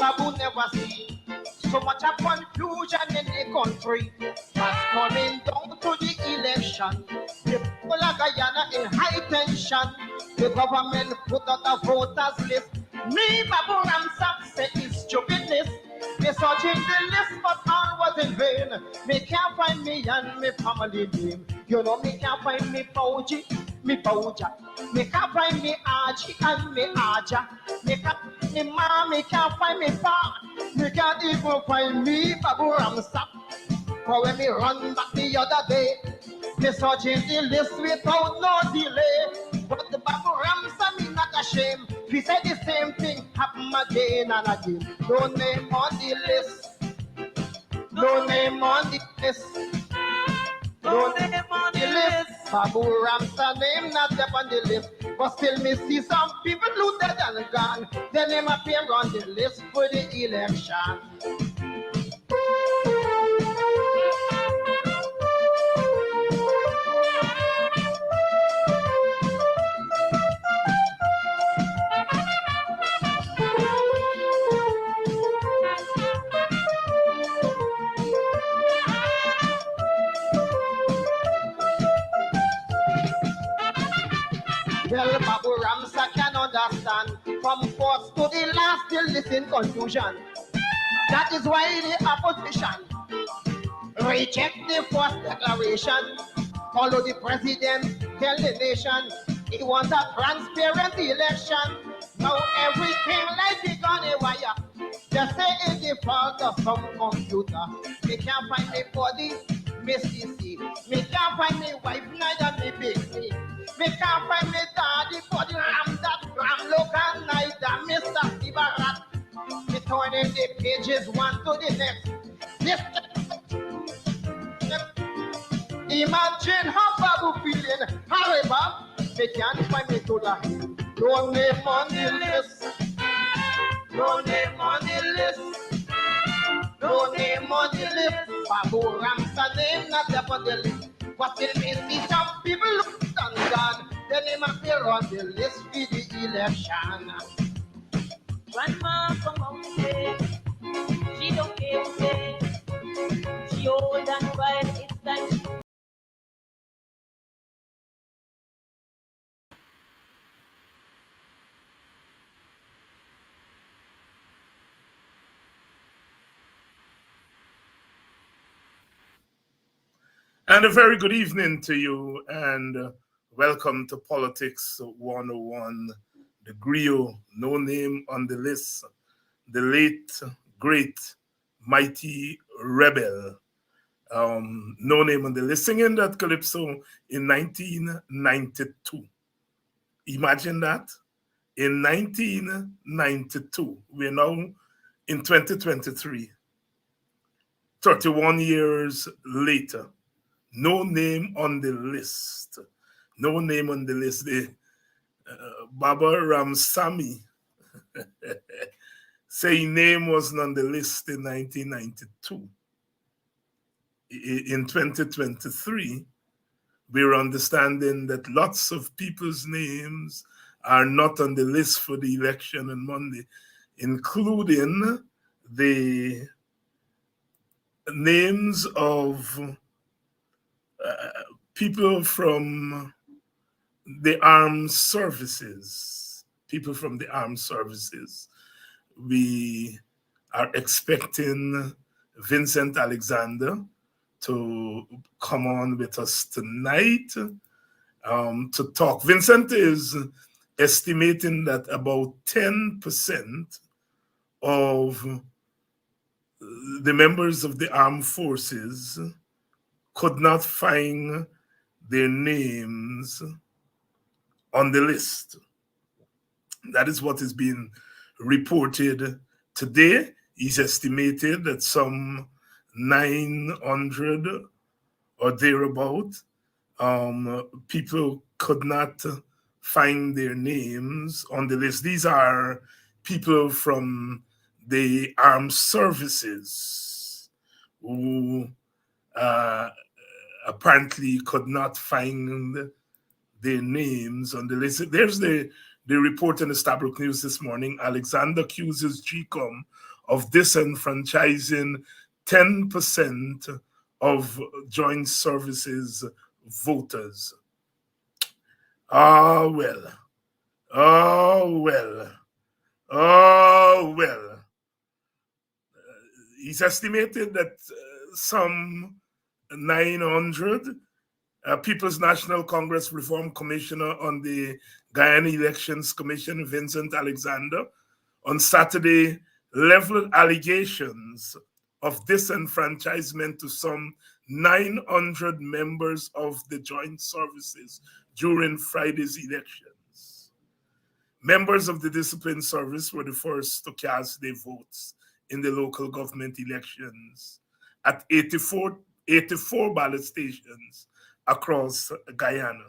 Babu never see so much of confusion in the country. But coming down to the election, the people of Guyana in high tension. The government put out a voters list. Me, Babu Ramsak, say it's stupidness. Me searching the list, but all was in vain. Me can't find me and me family name. You know me can't find me Fauji, me Fauja. Me can't find me Aji and me Aja. Me can't find me Ma, me can't find me Pa. Me can't even find me Babu Ramsak. For when me run back the other day, me searching the list without no delay. But the Babu Ramsa me not ashamed. We say the same thing happen again and again. No name on the list. No name on the list. No name on the list. Babu Ramsa name not up on the list. But still me see some people looted and gone. Their name appear on the list for the election. Well, Babu Ramsa can understand. From first to the last, still listen confusion. That is why the opposition reject the first declaration. Follow the president, tell the nation he wants a transparent election. Now everything like it on a wire. They say it's the fault of some computer. Me can't find me body, me CC. Me can't find me wife, neither me baby. Me can't find me daddy, body ram that ram local, neither Mr. Sibarat. Me turning the pages one to the next. Imagine how Babu feeling. However, me can't find me to the hill. No name on the list. No name on the list. No name on the list. Babu Ramsa name not up on the list. But still me see some people look and gone. Their name appear on the list for the election. Grandma come out say, she don't care say, she old and wise, it's time. And a very good evening to you, and welcome to Politics 101, the griot, no name on the list, the late, great, mighty rebel, no name on the list, singing that calypso in 1992. Imagine that. In 1992, we're now in 2023, 31 years later. No name on the list. No name on the list. The Baba Ramsami say name wasn't on the list in 1992. In 2023, we're understanding that lots of people's names are not on the list for the election on Monday, including the names of people from the armed services. People from the armed services. We are expecting Vincent Alexander to come on with us tonight to talk. Vincent is estimating that about 10% of the members of the armed forces could not find their names on the list. That is what is being reported today. It's estimated that some 900 or thereabout people could not find their names on the list. These are people from the armed services who apparently could not find their names on the list. There's the report in the Stabrook News this morning. Alexander accuses GCOM of disenfranchising 10% of joint services voters. Ah, well. Oh, well. Oh, well. It's estimated that some 900 People's National Congress Reform Commissioner on the Guyana Elections Commission, Vincent Alexander, on Saturday leveled allegations of disenfranchisement to some 900 members of the joint services during Friday's elections. Members of the discipline service were the first to cast their votes in the local government elections at 84 ballot stations across Guyana.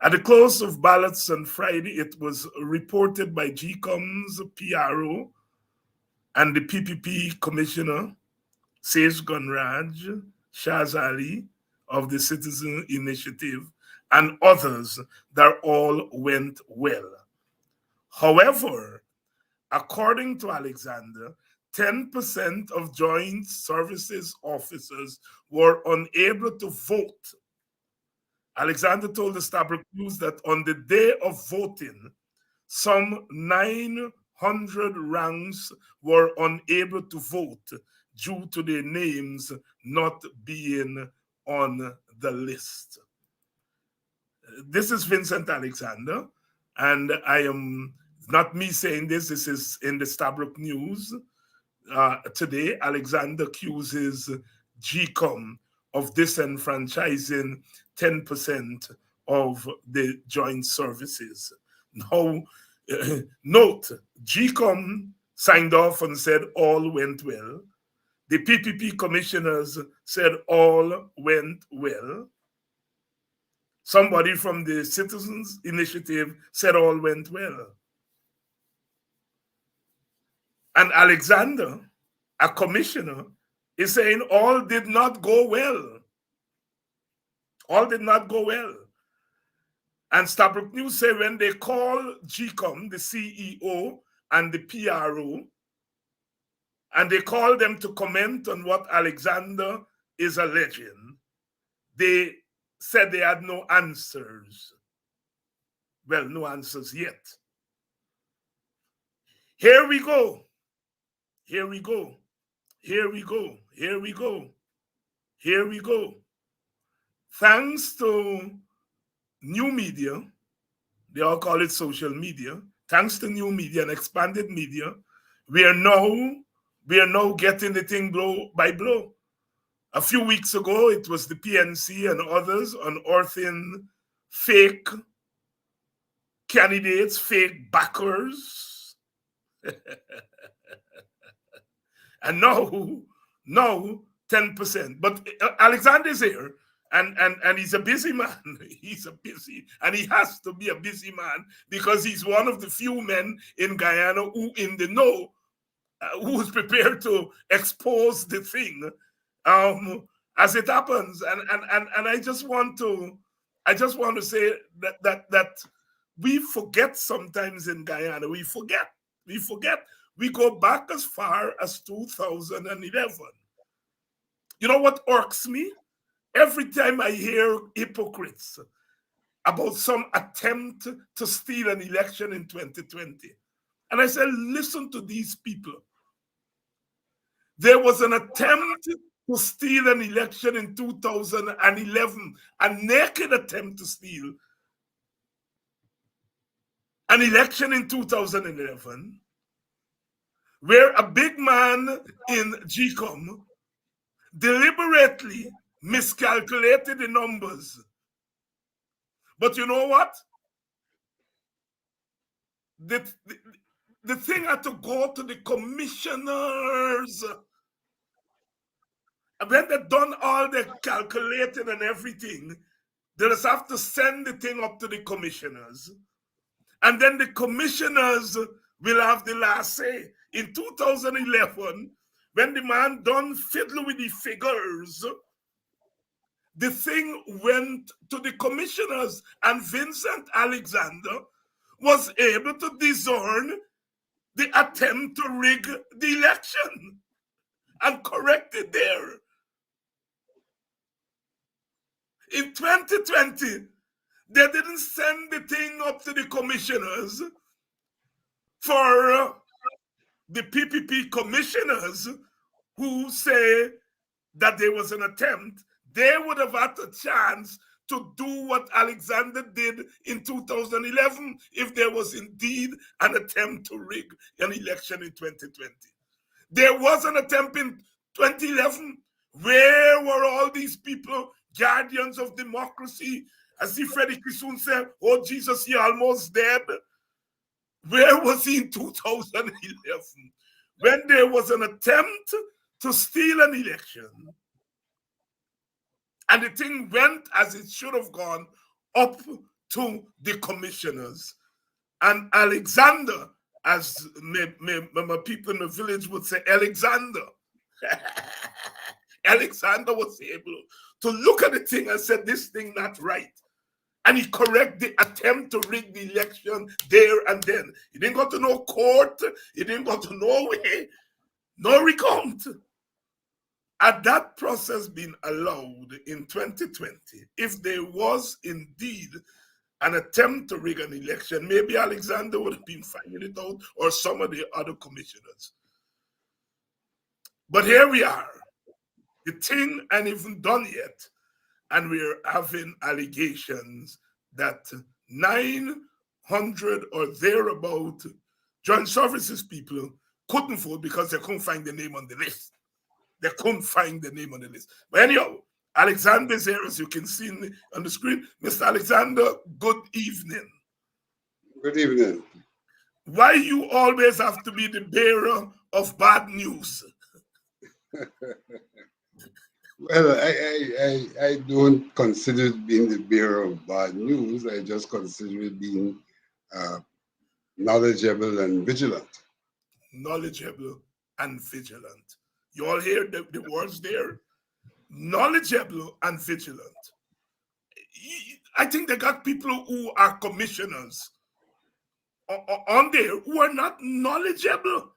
At the close of ballots on Friday, it was reported by GCOM's PRO and the PPP Commissioner, Sage Gunraj Shazali of the Citizen Initiative, and others that all went well. However, according to Alexander, 10% of joint services officers were unable to vote. Alexander told the Stabroek News that on the day of voting, some 900 ranks were unable to vote due to their names not being on the list. This is Vincent Alexander, and I am not me saying this is in the Stabroek News. Today, Alexander accuses GCOM of disenfranchising 10% of the joint services. Now, note, GCOM signed off and said all went well. The PPP commissioners said all went well. Somebody from the Citizens Initiative said all went well. And Alexander, a commissioner, is saying all did not go well. All did not go well. And Stabroek News say when they call GCOM, the CEO and the PRO, and they call them to comment on what Alexander is alleging, they said they had no answers. Well, no answers yet. Here we go. Here we go. Here we go. Here we go. Here we go. Thanks to new media, they all call it social media. Thanks to new media and expanded media, we are now getting the thing blow by blow. A few weeks ago, it was the PNC and others unearthing fake candidates, fake backers. And now 10%. But Alexander is here, and he's a busy man. And he has to be a busy man because he's one of the few men in Guyana who in the know, who's prepared to expose the thing as it happens. And I just want to say that we forget sometimes in Guyana. We forget. We go back as far as 2011. You know what irks me? Every time I hear hypocrites about some attempt to steal an election in 2020, and I say, listen to these people. There was an attempt to steal an election in 2011, a naked attempt to steal an election in 2011, where a big man in GCOM deliberately miscalculated the numbers. But you know what? The thing had to go to the commissioners. And when they've done all the calculating and everything, they just have to send the thing up to the commissioners. And then the commissioners will have the last say. In 2011, when the man done fiddle with the figures, the thing went to the commissioners, and Vincent Alexander was able to discern the attempt to rig the election and correct it there. In 2020, they didn't send the thing up to the commissioners for the PPP commissioners who say that there was an attempt. They would have had a chance to do what Alexander did in 2011 if there was indeed an attempt to rig an election in 2020. There was an attempt in 2011. Where were all these people, guardians of democracy? As if Freddie Kissoon said, oh, Jesus, you're almost dead. Where was he in 2011? When there was an attempt to steal an election, and the thing went as it should have gone up to the commissioners. And Alexander, as my people in the village would say, Alexander. Alexander was able to look at the thing and said, this thing not right. And he correct the attempt to rig the election there and then. He didn't go to no court. He didn't go to no way. No recount. Had that process been allowed in 2020, if there was indeed an attempt to rig an election, maybe Alexander would have been finding it out, or some of the other commissioners. But here we are. The thing ain't even done yet, and we're having allegations that 900 or thereabout joint services people couldn't vote because they couldn't find the name on the list. They couldn't find the name on the list. But anyhow, Alexander is here, as you can see on the screen. Mr. Alexander, good evening. Good evening. Why you always have to be the bearer of bad news? Well, I don't consider it being the bearer of bad news. I just consider it being knowledgeable and vigilant. Knowledgeable and vigilant. You all hear the words there? Knowledgeable and vigilant. I think they got people who are commissioners on there who are not knowledgeable.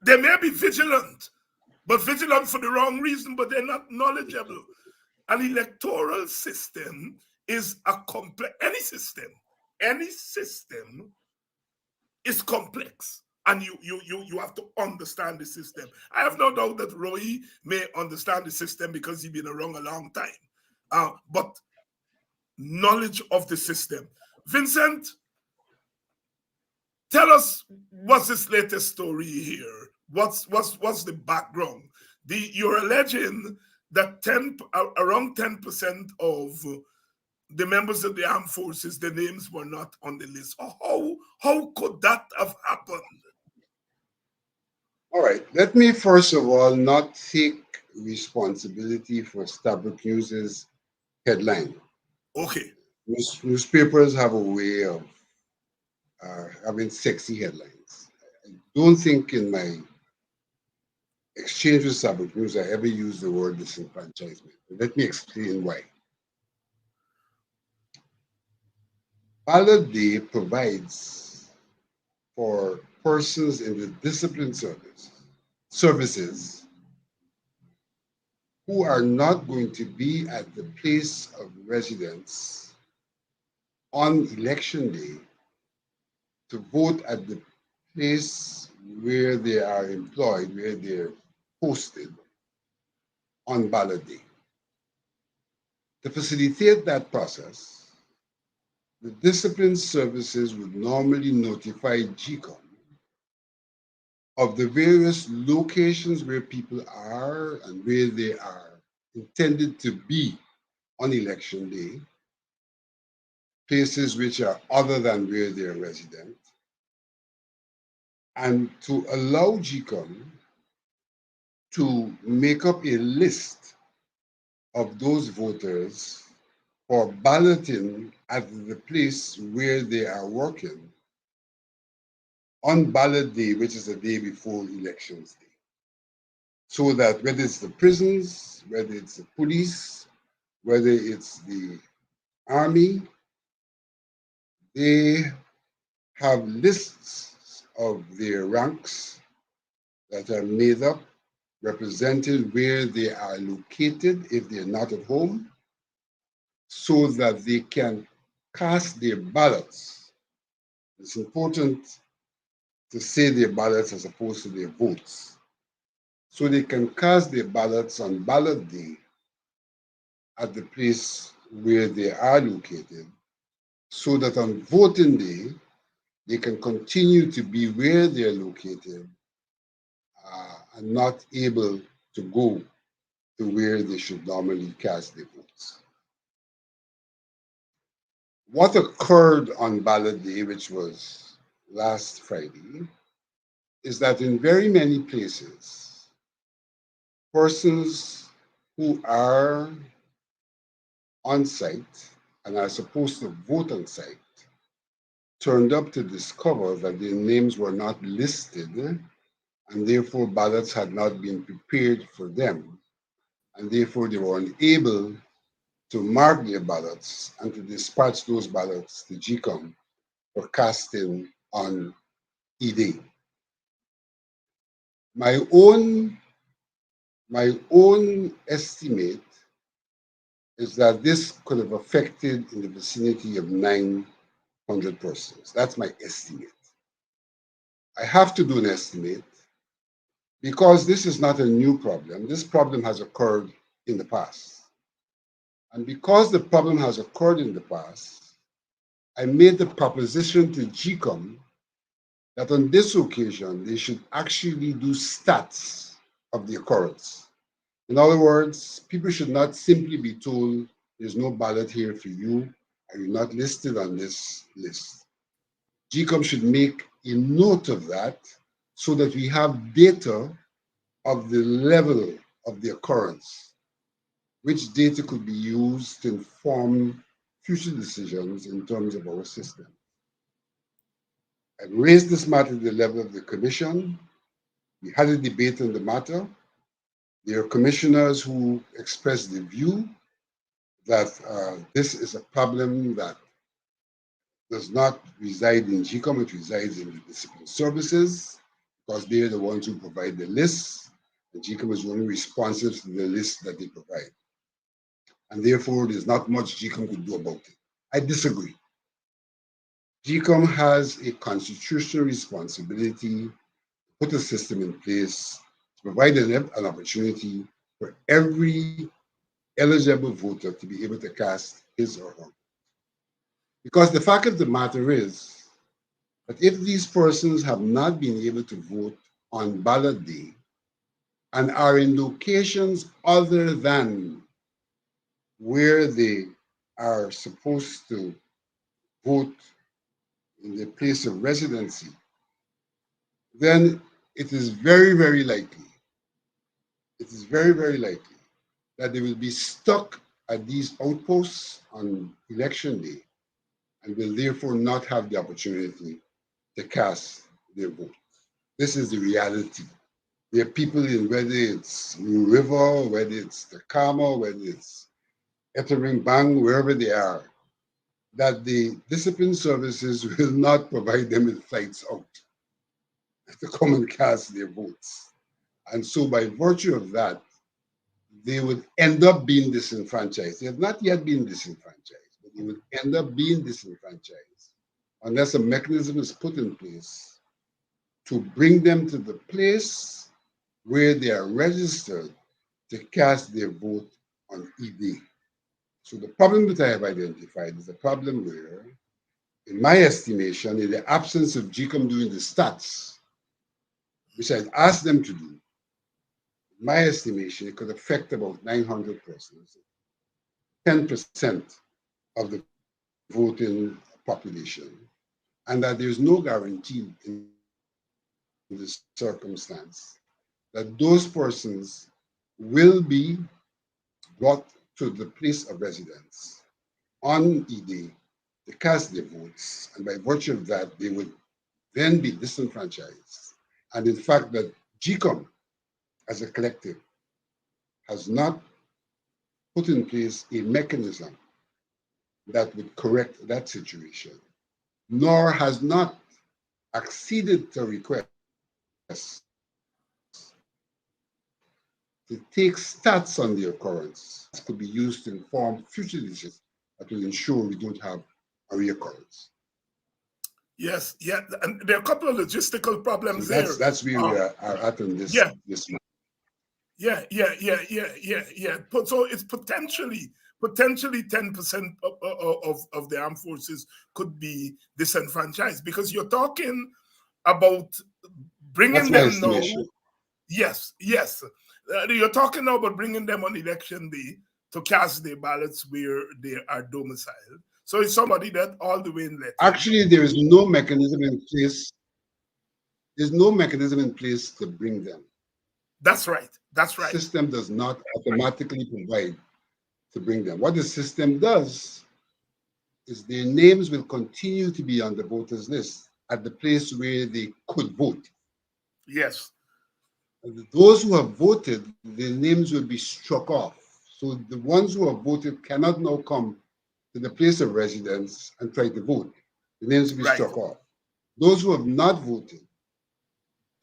They may be vigilant, but vigilant for the wrong reason, but they're not knowledgeable. An electoral system is a complex, any system is complex. And you have to understand the system. I have no doubt that Roy may understand the system because he's been around a long time. But knowledge of the system. Vincent, tell us what's this latest story here? What's the background? You're alleging that around 10% of the members of the armed forces, their names were not on the list. How could that have happened? All right. Let me first of all not take responsibility for Starbuck News's headline. Okay. Newspapers have a way of having sexy headlines. I don't think in my exchange with Starbuck News I ever used the word disenfranchisement. Let me explain why. Ballot Day provides for persons in the discipline services who are not going to be at the place of residence on election day to vote at the place where they are employed, where they're posted on ballot day. To facilitate that process, the discipline services would normally notify GCOM of the various locations where people are and where they are intended to be on election day, places which are other than where they are resident, and to allow GCOM to make up a list of those voters for balloting at the place where they are working on ballot day, which is the day before elections day. So that whether it's the prisons, whether it's the police, whether it's the army, they have lists of their ranks that are made up, representing where they are located if they're not at home, so that they can cast their ballots. It's important to say their ballots as opposed to their votes. So they can cast their ballots on ballot day at the place where they are located, so that on voting day, they can continue to be where they're located and not able to go to where they should normally cast their votes. What occurred on ballot day, which was last Friday, is that in very many places, persons who are on site and are supposed to vote on site turned up to discover that their names were not listed and therefore ballots had not been prepared for them, and therefore they were unable to mark their ballots and to dispatch those ballots to GCOM for casting on E-Day. My own estimate is that this could have affected in the vicinity of 900 persons. That's my estimate. I have to do an estimate because this is not a new problem. This problem has occurred in the past. And because the problem has occurred in the past, I made the proposition to GCOM that on this occasion, they should actually do stats of the occurrence. In other words, people should not simply be told, there's no ballot here for you, and you're not listed on this list. GCOM should make a note of that so that we have data of the level of the occurrence, which data could be used to inform future decisions in terms of our system. I raised this matter at the level of the commission. We had a debate on the matter. There are commissioners who expressed the view that this is a problem that does not reside in GCOM, it resides in the discipline services, because they're the ones who provide the lists, and GCOM is only responsive to the list that they provide. And therefore, there's not much GCOM could do about it. I disagree. GCOM has a constitutional responsibility to put a system in place to provide an opportunity for every eligible voter to be able to cast his or her vote. Because the fact of the matter is that if these persons have not been able to vote on ballot day and are in locations other than where they are supposed to vote in their place of residency, then it is very, very likely, that they will be stuck at these outposts on election day and will therefore not have the opportunity to cast their vote. This is the reality. There are people in whether it's New River, whether it's Tacoma, whether it's Ettering Bang, wherever they are, that the discipline services will not provide them with flights out to come and cast their votes. And so by virtue of that, they would end up being disenfranchised. They have not yet been disenfranchised, but they would end up being disenfranchised unless a mechanism is put in place to bring them to the place where they are registered to cast their vote on E-Day. So the problem that I have identified is a problem where, in my estimation, in the absence of GCOM doing the stats, which I'd asked them to do, in my estimation, it could affect about 900 persons, 10% of the voting population, and that there's no guarantee in this circumstance that those persons will be brought to the place of residence on E-Day to cast their votes, and by virtue of that, they would then be disenfranchised. And in fact, that GCOM as a collective has not put in place a mechanism that would correct that situation, nor has not acceded to request to take stats on the occurrence. This could be used to inform future decisions that will ensure we don't have a reoccurrence. Yes, yeah, and there are a couple of logistical So problems that's where we are at on yeah, this month. yeah. So it's potentially 10% of the armed forces could be disenfranchised, because you're talking about bringing That's my them now. estimation. Yes. You're talking now about bringing them on election day to cast their ballots where they are domiciled. So it's somebody that all the way in Latin. Actually, there is no mechanism in place. There's no mechanism in place to bring them. That's right. The system does not automatically provide to bring them. What the system does is their names will continue to be on the voters list at the place where they could vote. Yes. And those who have voted, their names will be struck off. So the ones who have voted cannot now come to the place of residence and try to vote. The names will be struck off. Those who have not voted,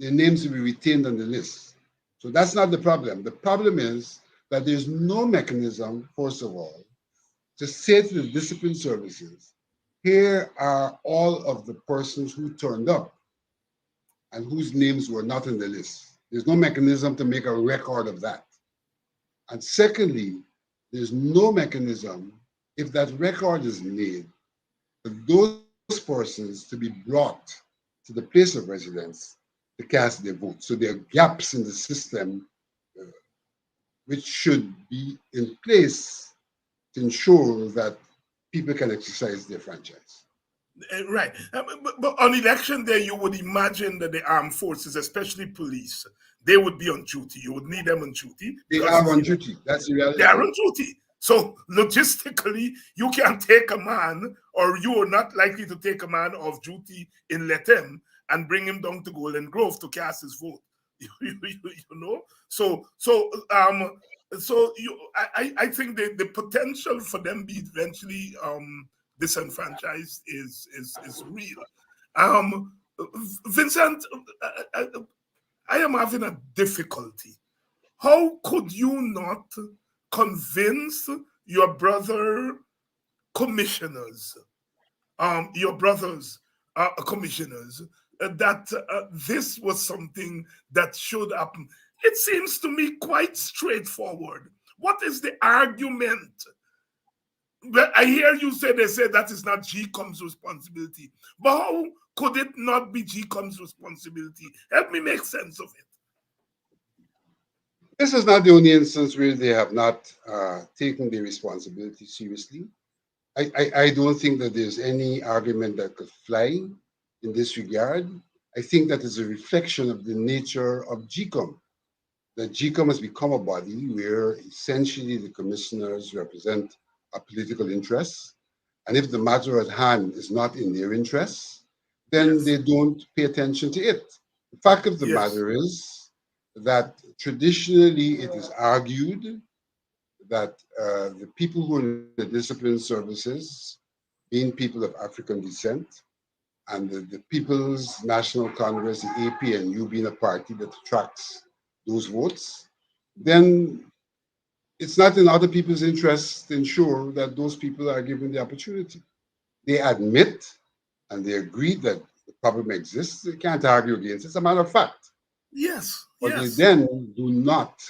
their names will be retained on the list. So that's not the problem. The problem is that there's no mechanism, first of all, to say to the discipline services, here are all of the persons who turned up and whose names were not on the list. There's no mechanism to make a record of that. And secondly, there's no mechanism, if that record is made, for those persons to be brought to the place of residence to cast their vote. So there are gaps in the system which should be in place to ensure that people can exercise their franchise. Right. But on election day, you would imagine that the armed forces, especially police, they would be on duty. You would need them on duty. They are on duty. That's the reality. They are on duty. So logistically, you can't take a man, or you are not likely to take a man off duty in Letem and bring him down to Golden Grove to cast his vote. You know? I think the potential for them be eventually disenfranchised is real. Vincent, I am having a difficulty. How could you not convince your brother commissioners, your brothers commissioners, that this was something that should happen? It seems to me quite straightforward. What is the argument? Well, I hear you say they say that is not GCOM's responsibility. But how could it not be GCOM's responsibility? Help me make sense of it. This is not the only instance where they have not taken the responsibility seriously. I don't think that there's any argument that could fly in this regard. I think that is a reflection of the nature of GCOM. That GCOM has become a body where essentially the commissioners represent a political interest. And if the matter at hand is not in their interests, then they don't pay attention to it. The fact of the matter is that traditionally it is argued that the people who are in the discipline services, being people of African descent, and the People's National Congress, the APNU, being a party that attracts those votes, then it's not in other people's interests to ensure that those people are given the opportunity. They admit and they agree that the problem exists. They can't argue against it. It's a matter of fact. Yes. But they then do not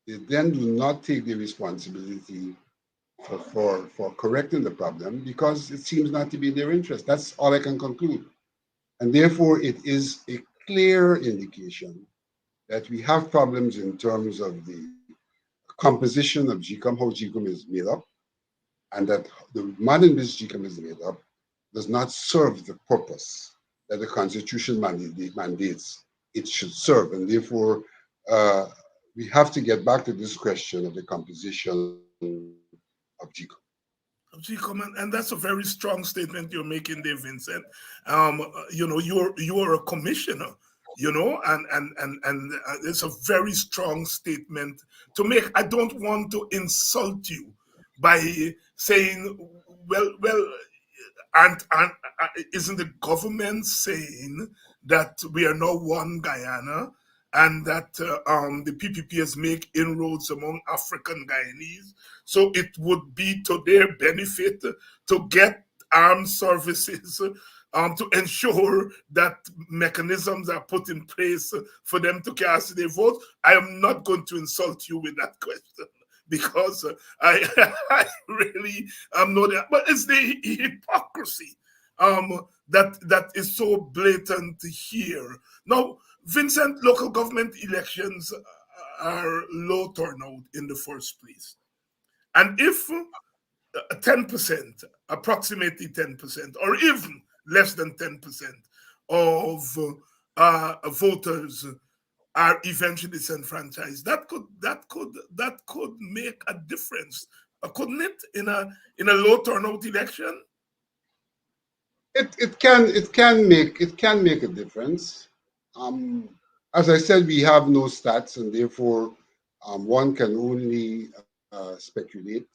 take the responsibility for correcting the problem because it seems not to be in their interest. That's all I can conclude. And therefore, it is a clear indication that we have problems in terms of the composition of GCOM, how GCOM is made up, and that the manner in which GCOM is made up does not serve the purpose that the Constitution mandates it should serve. And therefore, we have to get back to this question of the composition of GCOM. And that's a very strong statement you're making there, Vincent. You're a commissioner, and it's a very strong statement to make. I don't want to insult you by saying, well, isn't the government saying that we are now one Guyana and that the PPP has make inroads among African Guyanese? So it would be to their benefit to get armed services to ensure that mechanisms are put in place for them to cast their vote. I am not going to insult you with that question because I, I really know that, but it's the hypocrisy that is so blatant here. Now, Vincent, local government elections are low turnout in the first place, and if 10%, approximately 10%, or even less than 10% of voters are eventually disenfranchised, that could make a difference, couldn't it, in a low turnout election? It can make a difference. Um, as I said, we have no stats, and therefore one can only speculate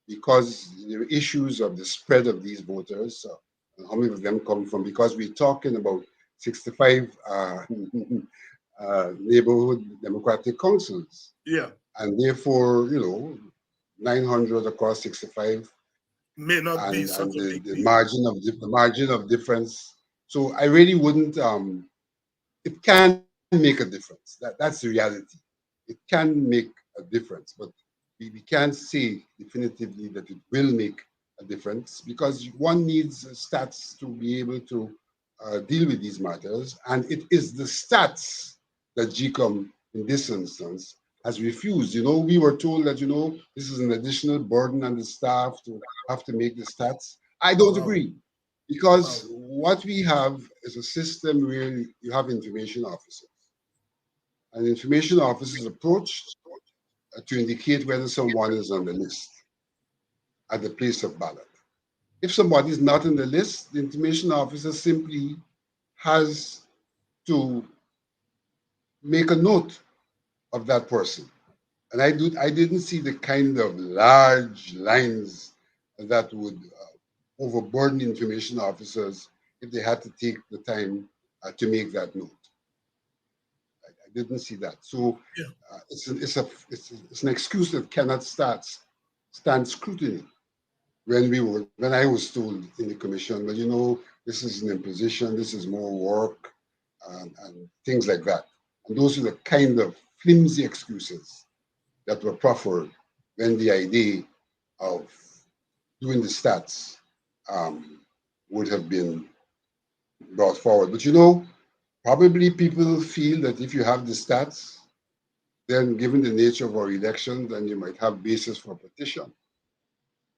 because there are issues of the spread of these voters, and how many of them come from. Because we're talking about 65 neighborhood democratic councils, Yeah, and therefore 900 across 65, may not be and such a the, big the deal. margin of the margin of difference. So I really wouldn't. It can make a difference. That's the reality. It can make a difference, but we can't say definitively that it will make a difference because one needs stats to be able to deal with these matters, and it is the stats that GCOM in this instance has refused. We were told that this is an additional burden on the staff to have to make the stats. I don't Wow, agree because wow. what we have is a system where you have information officers, and information officers approached to indicate whether someone is on the list at the place of ballot. If somebody is not on the list, the information officer simply has to make a note of that person. And I didn't see the kind of large lines that would overburden information officers if they had to take the time to make that note. I didn't see that. So Yeah. it's an excuse that cannot stand scrutiny. When I was told in the commission, well, this is an imposition, this is more work, and things like that. And those are the kind of flimsy excuses that were proffered when the idea of doing the stats um, would have been brought forward. But probably people feel that if you have the stats, then given the nature of our election, then you might have basis for petition.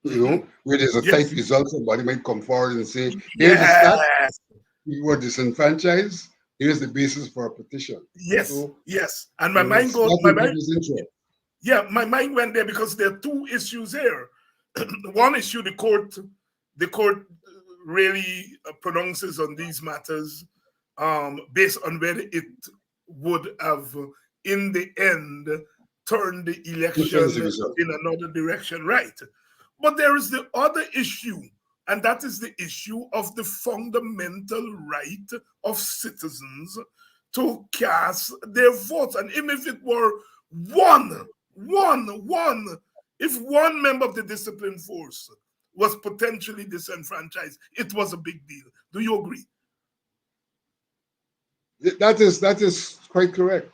Hmm. Where there's a tight Yes, result, somebody might come forward and say, here's the stat, yes, we were disenfranchised, here's the basis for a petition. yes, So, yes. And my mind it's goes, not my in mind, people's interest. yeah, my mind went there because there are two issues here. One issue, the court really pronounces on these matters based on whether it would have, in the end, turned the Influence election the result. in another direction, right? But there is the other issue, and that is the issue of the fundamental right of citizens to cast their votes. And even if it were one, if one member of the discipline force was potentially disenfranchised, it was a big deal. Do you agree? That is quite correct.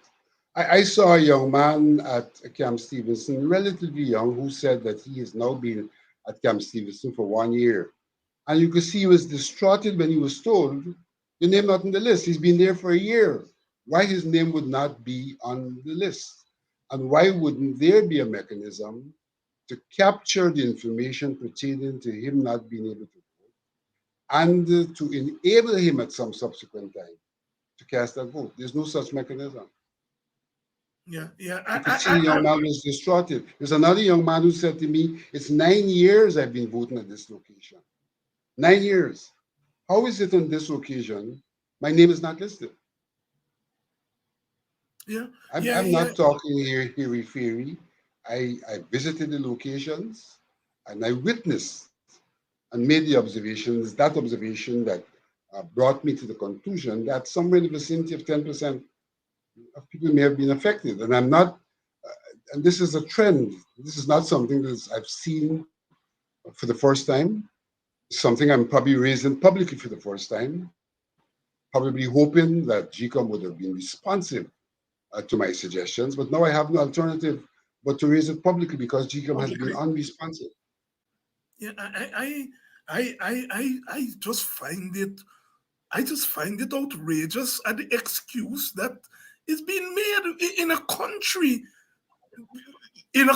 I saw a young man at Camp Stevenson, relatively young, who said that he has now been at Camp Stevenson for 1 year. And you could see he was distraught when he was told, your name not on the list. He's been there for a year. Why his name would not be on the list? And why wouldn't there be a mechanism to capture the information pertaining to him not being able to vote and to enable him at some subsequent time to cast that vote? There's no such mechanism. Yeah, yeah. You could see the young man was distraught. There's another young man who said to me, it's 9 years I've been voting at this location. 9 years. How is it on this occasion my name is not listed? Yeah, I'm, yeah, I'm yeah. not talking here hairy fairy. I visited the locations and I witnessed and made the observations, that observation that brought me to the conclusion that somewhere in the vicinity of 10% of people may have been affected. And I'm not, and this is a trend. This is not something that I've seen for the first time, something I'm probably raising publicly for the first time, probably hoping that GCOM would have been responsive to my suggestions, but now I have no alternative but to raise it publicly because GCOM has been Publicly. unresponsive. Yeah, I just find it outrageous at the excuse that is being made in a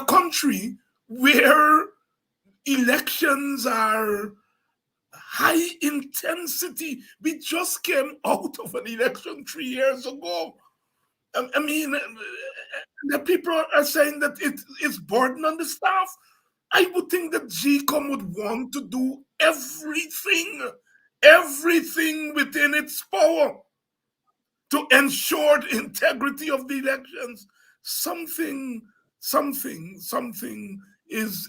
country where elections are high intensity. We just came out of an election 3 years ago. I mean, the people are saying that it's burden on the staff. I would think that GCOM would want to do everything within its power to ensure the integrity of the elections. Something, something is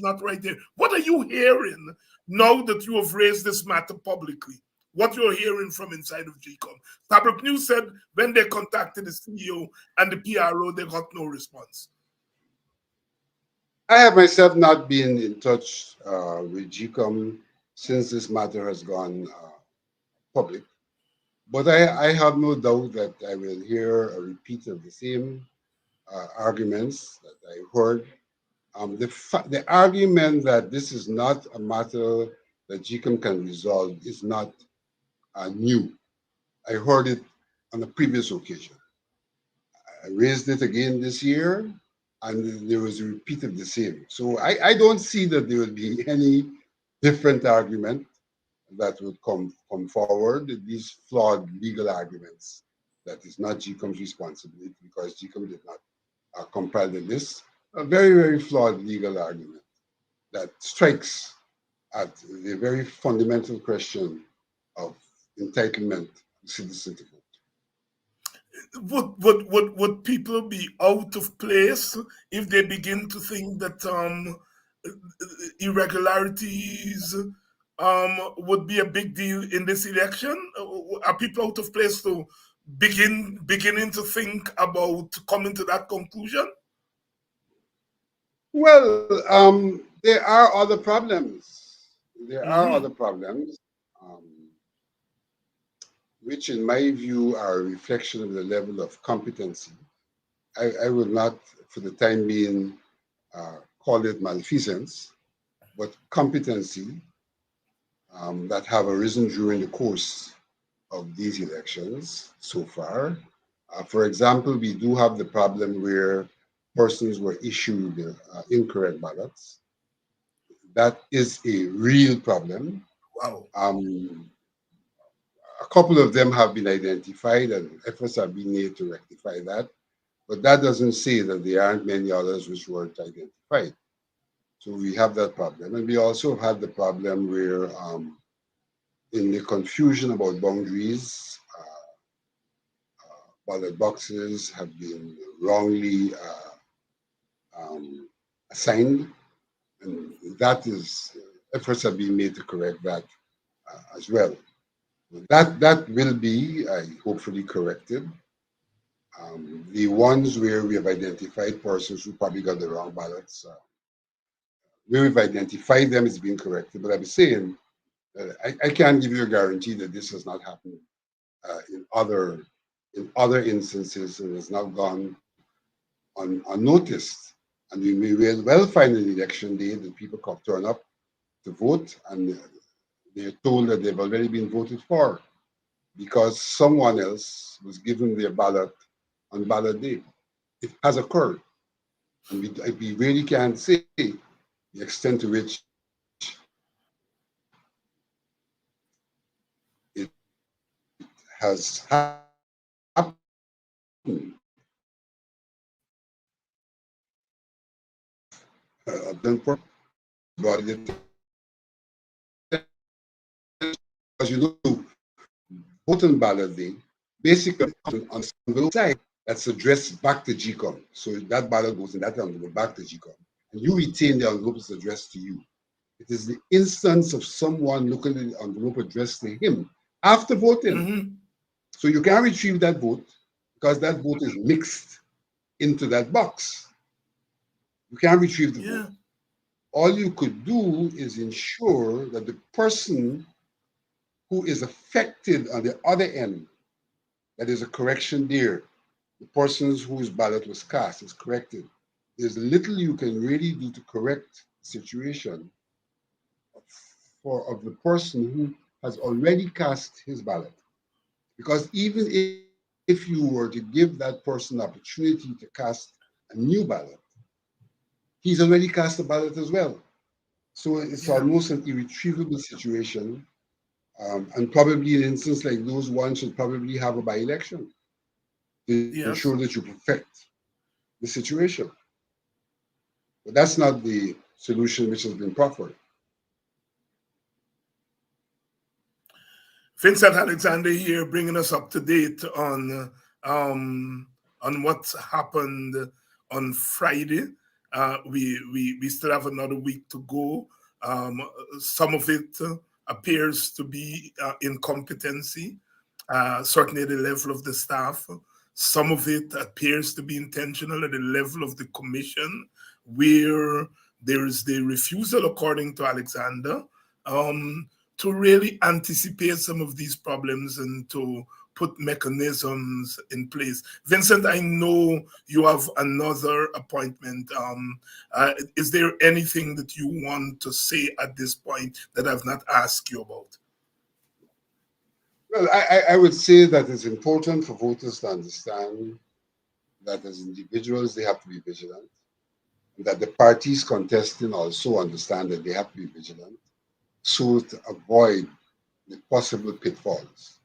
not right there. What are you hearing now that you have raised this matter publicly? What you're hearing from inside of GCOM? Fabric News said when they contacted the CEO and the PRO, they got no response. I have myself not been in touch with GCOM since this matter has gone public, but I have no doubt that I will hear a repeat of the same arguments that I heard. The argument that this is not a matter that GCOM can resolve is not new. I heard it on a previous occasion. I raised it again this year, and there was a repeat of the same. So I don't see that there will be any different argument that would come forward. These flawed legal arguments that is not GCOM's responsibility because GCOM did not comply with this. A very, very flawed legal argument that strikes at the very fundamental question of entitlement of citizens to vote. Would people be out of place if they begin to think that irregularities would be a big deal in this election? Are people out of place to beginning to think about coming to that conclusion? Well, there are other problems. There are Hmm. other problems, um, which, in my view, are a reflection of the level of competency. I will not, for the time being, call it malfeasance, but competency that have arisen during the course of these elections so far. For example, we do have the problem where persons were issued incorrect ballots. That is a real problem. Wow. A couple of them have been identified and efforts have been made to rectify that, but that doesn't say that there aren't many others which weren't identified. So we have that problem. And we also had the problem where in the confusion about boundaries, ballot boxes have been wrongly assigned, and that is efforts have been made to correct that as well. That will be hopefully corrected. The ones where we have identified persons who probably got the wrong ballots, where we've identified them, is being corrected. But I'm saying I can't give you a guarantee that this has not happened in other instances and has not gone unnoticed. And we may well find an election day that people come turn up to vote and they're told that they've already been voted for because someone else was given their ballot on ballot day. It has occurred. And we really can't say the extent to which it has happened. Then brought it because you know, vote on ballot day, basically on the side that's addressed back to GCOM. So that ballot goes in that envelope back to GCOM. And you retain the envelope that's addressed to you. It is the instance of someone looking at the envelope addressed to him after voting. Mm-hmm. So you can't retrieve that vote because that vote is mixed into that box. You can't retrieve the vote. Yeah. All you could do is ensure that the person who is affected on the other end, that is a correction there, the persons whose ballot was cast is corrected. There's little you can really do to correct the situation of the person who has already cast his ballot. Because even if you were to give that person the opportunity to cast a new ballot, he's already cast a ballot as well. So it's Yeah. almost an irretrievable situation. And probably in instances like those, one should probably have a by-election to ensure Yes. that you perfect the situation. But that's not the solution which has been proffered. Vincent Alexander here, bringing us up to date on what happened on Friday. We still have another week to go. Some of it appears to be incompetency, certainly at the level of the staff. Some of it appears to be intentional at the level of the commission, where there is the refusal, according to Alexander, to really anticipate some of these problems and to put mechanisms in place. Vincent, I know you have another appointment. Is there anything that you want to say at this point that I've not asked you about? Well, I would say that it's important for voters to understand that as individuals, they have to be vigilant, and that the parties contesting also understand that they have to be vigilant so to avoid the possible pitfalls.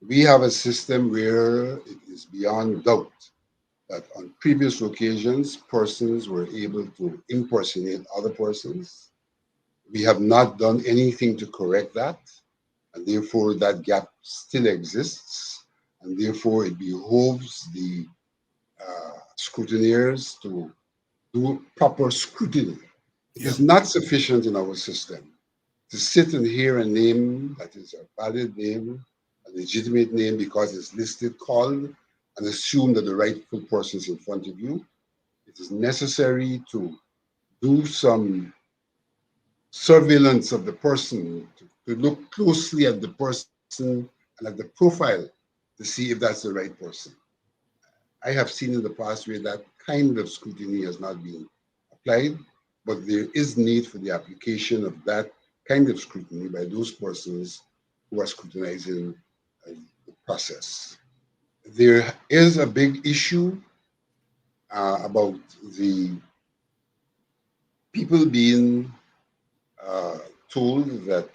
We have a system where it is beyond doubt that on previous occasions, persons were able to impersonate other persons. We have not done anything to correct that, and therefore that gap still exists, and therefore it behoves the scrutineers to do proper scrutiny. It Yeah. is not sufficient in our system to sit and hear a name that is a valid name, a legitimate name because it's listed, called, and assume that the rightful person is in front of you. It is necessary to do some surveillance of the person, to look closely at the person and at the profile to see if that's the right person. I have seen in the past where that kind of scrutiny has not been applied, but there is need for the application of that kind of scrutiny by those persons who are scrutinizing the process. There is a big issue about the people being uh, told that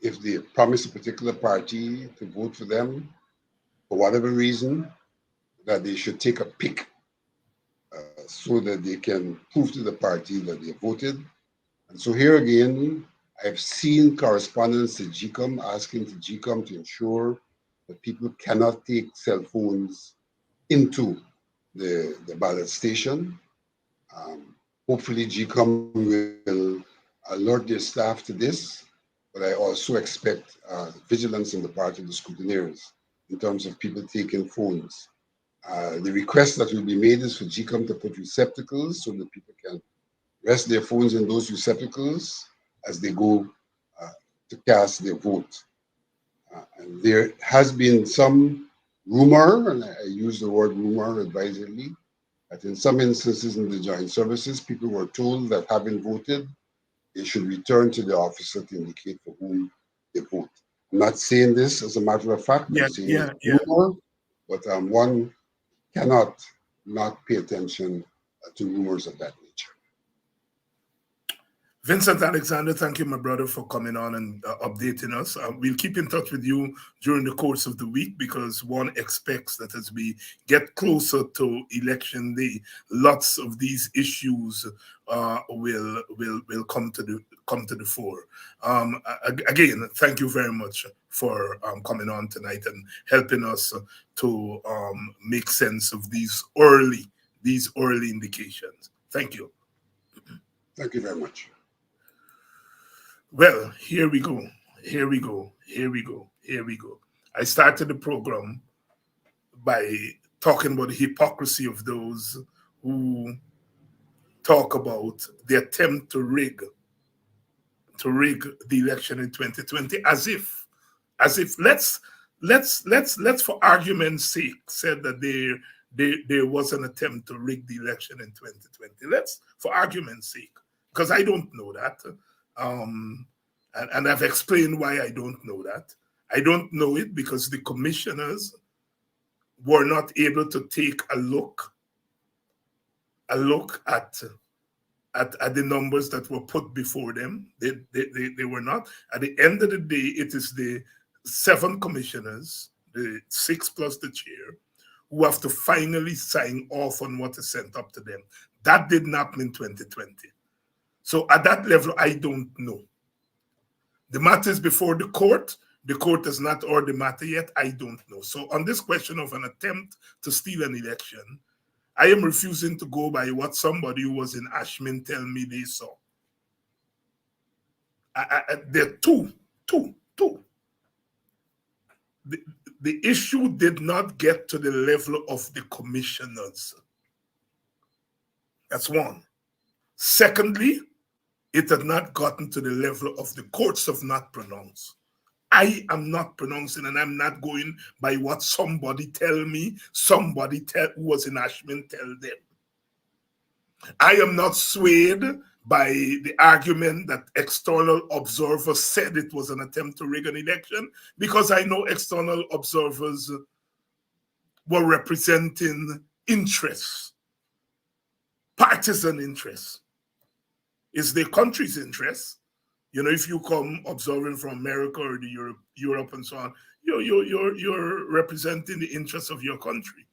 if they promise a particular party to vote for them for whatever reason, that they should take a pick so that they can prove to the party that they voted. And so here again, I've seen correspondence to GCOM asking to GCOM to ensure that people cannot take cell phones into the ballot station. Hopefully GCOM will alert their staff to this, but I also expect vigilance on the part of the scrutineers in terms of people taking phones. The request that will be made is for GCOM to put receptacles so that people can rest their phones in those receptacles as they go uh, to cast their vote. And there has been some rumor, and I use the word rumor advisedly, that in some instances in the joint services, people were told that having voted, they should return to the officer to indicate for whom they vote. I'm not saying this as a matter of fact, I'm Yeah. saying it's Yeah. Yeah. rumor, but one cannot not pay attention to rumors of that nature. Vincent Alexander, thank you, my brother, for coming on and updating us. We'll keep in touch with you during the course of the week because one expects that as we get closer to election day, lots of these issues will come to the fore. Again, thank you very much for coming on tonight and helping us to make sense of these early indications. Thank you. Thank you very much. Well, here we go. Here we go. Here we go. Here we go. I started the program by talking about the hypocrisy of those who talk about the attempt to rig the election in 2020, as if let's for argument's sake said that there was an attempt to rig the election in 2020. Let's, for argument's sake, because I don't know that, and I've explained why I don't know that. I don't know it because the commissioners were not able to take a look at the numbers that were put before them. They were not. At the end of the day, it is the 7 commissioners, the 6 plus the chair, who have to finally sign off on what is sent up to them. That didn't happen in 2020. So at that level, I don't know. The matter is before the court. The court has not ordered the matter yet. I don't know. So on this question of an attempt to steal an election, I am refusing to go by what somebody who was in Ashmin tell me they saw. There are two. The issue did not get to the level of the commissioners. That's one. Secondly, it had not gotten to the level of the courts have not pronounced. I am not pronouncing, and I'm not going by what somebody tell me, who was in Ashmin tell them. I am not swayed by the argument that external observers said it was an attempt to rig an election, because I know external observers were representing interests, partisan interests. It's their country's interests. You know, if you come observing from America or Europe and so on, you're representing the interests of your country.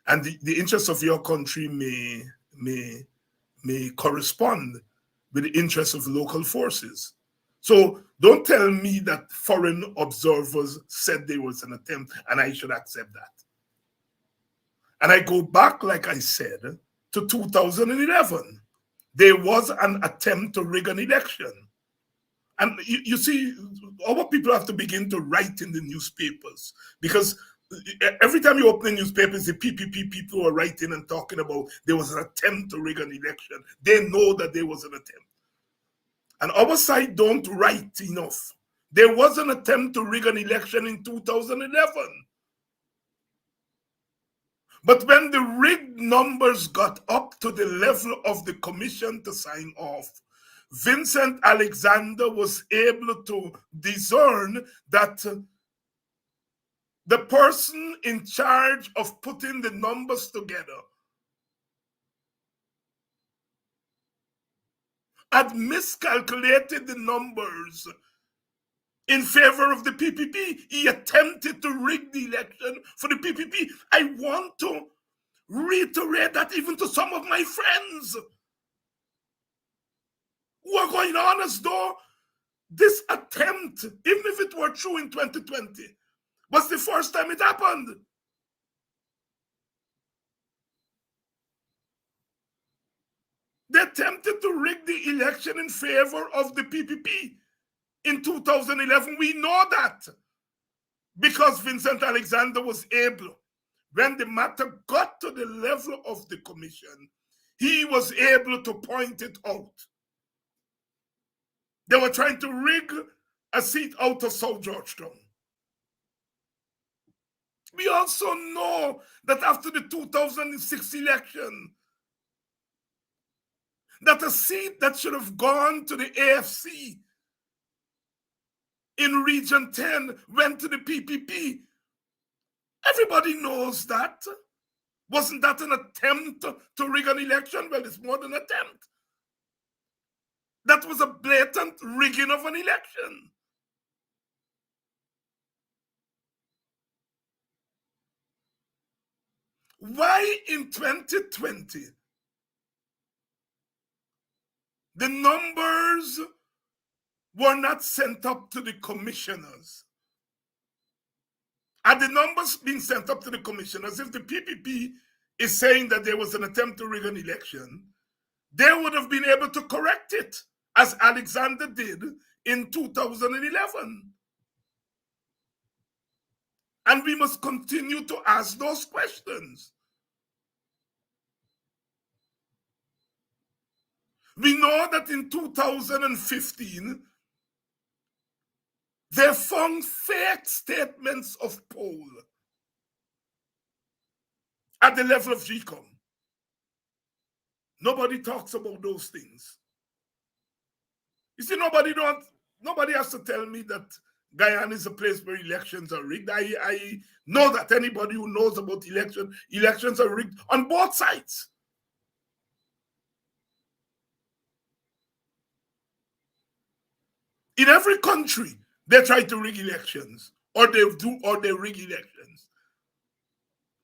And the interests of your country may correspond with the interests of local forces. So don't tell me that foreign observers said there was an attempt and I should accept that. And I go back, like I said, to 2011. There was an attempt to rig an election. And you see, our people have to begin to write in the newspapers, because every time you open the newspapers, the PPP people are writing and talking about there was an attempt to rig an election. They know that there was an attempt. And our side don't write enough. There was an attempt to rig an election in 2011. But when the rigged numbers got up to the level of the commission to sign off, Vincent Alexander was able to discern that the person in charge of putting the numbers together had miscalculated the numbers in favor of the PPP. He attempted to rig the election for the PPP. I want to reiterate that even to some of my friends who are going on as though this attempt, even if it were true in 2020, was the first time it happened. They attempted to rig the election in favor of the PPP in 2011. We know that because Vincent Alexander was able, when the matter got to the level of the commission, he was able to point it out. They were trying to rig a seat out of South Georgetown. We also know that after the 2006 election, that a seat that should have gone to the AFC in Region 10 went to the PPP. Everybody knows that. Wasn't that an attempt to rig an election? Well, it's more than an attempt. That was a blatant rigging of an election. Why in 2020 the numbers were not sent up to the commissioners? Had the numbers been sent up to the commissioners, if the PPP is saying that there was an attempt to rig an election, they would have been able to correct it as Alexander did in 2011. And we must continue to ask those questions. We know that in 2015, they found fake statements of poll at the level of GCOM. Nobody talks about those things. You see, nobody has to tell me that Guyana is a place where elections are rigged. I know that anybody who knows about elections are rigged on both sides. In every country, they try to rig elections, or they rig elections.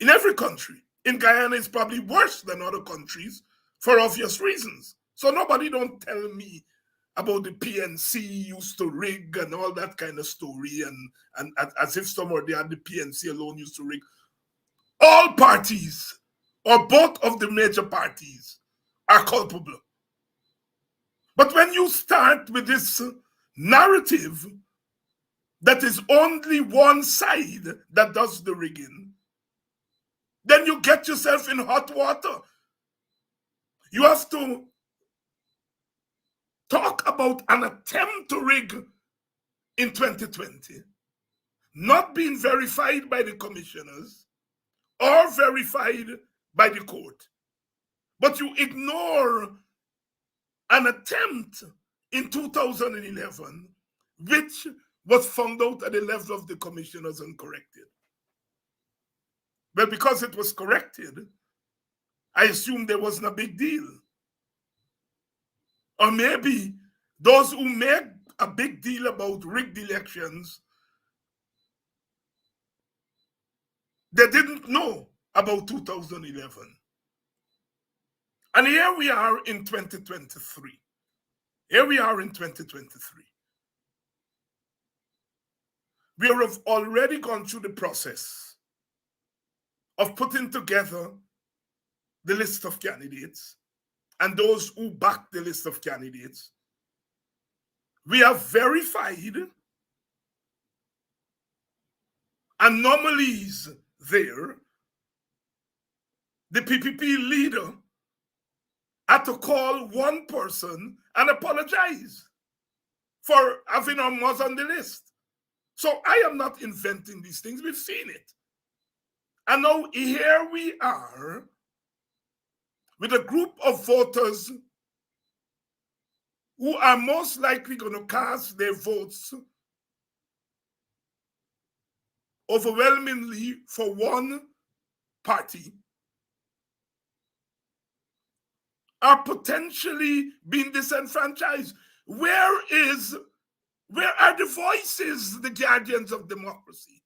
In every country. In Guyana, it's probably worse than other countries for obvious reasons. So nobody don't tell me about the PNC used to rig and all that kind of story, and as if somebody at the PNC alone used to rig. All parties, or both of the major parties, are culpable. But when you start with this narrative that is only one side that does the rigging, then you get yourself in hot water. You have to talk about an attempt to rig in 2020, not being verified by the commissioners or verified by the court. But you ignore an attempt in 2011, which was found out at the level of the commissioners and corrected. Well, because it was corrected, I assume there wasn't a big deal. Or maybe those who make a big deal about rigged elections, they didn't know about 2011. And here we are in 2023. Here we are in 2023. We have already gone through the process of putting together the list of candidates and those who back the list of candidates. We have verified anomalies there. The PPP leader had to call one person and apologize for having us on the list. So I am not inventing these things. We've seen it. And now here we are with a group of voters who are most likely going to cast their votes overwhelmingly for one party, are potentially being disenfranchised. Where are the voices, the guardians of democracy?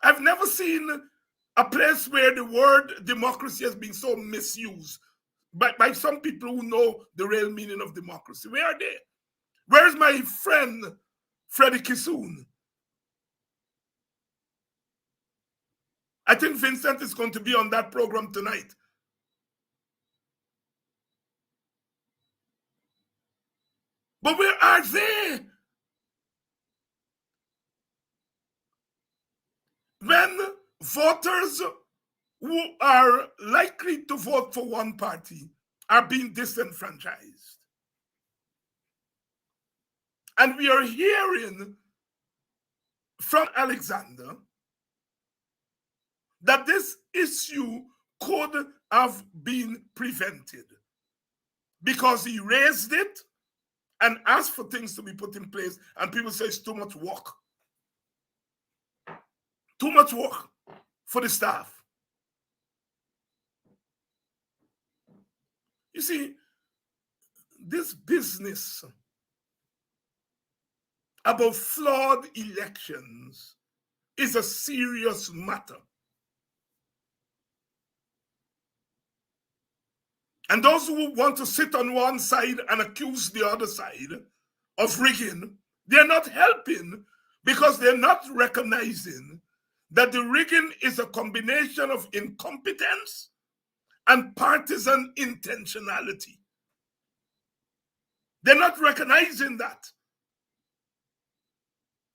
I've never seen a place where the word democracy has been so misused by some people who know the real meaning of democracy. Where are they? Where's my friend, Freddie Kissoon? I think Vincent is going to be on that program tonight. But where are they? When voters who are likely to vote for one party are being disenfranchised. And we are hearing from Alexander that this issue could have been prevented because he raised it and asked for things to be put in place, and people say it's too much work. Too much work for the staff. You see, this business about flawed elections is a serious matter. And those who want to sit on one side and accuse the other side of rigging, they're not helping because they're not recognizing that the rigging is a combination of incompetence and partisan intentionality. They're not recognizing that.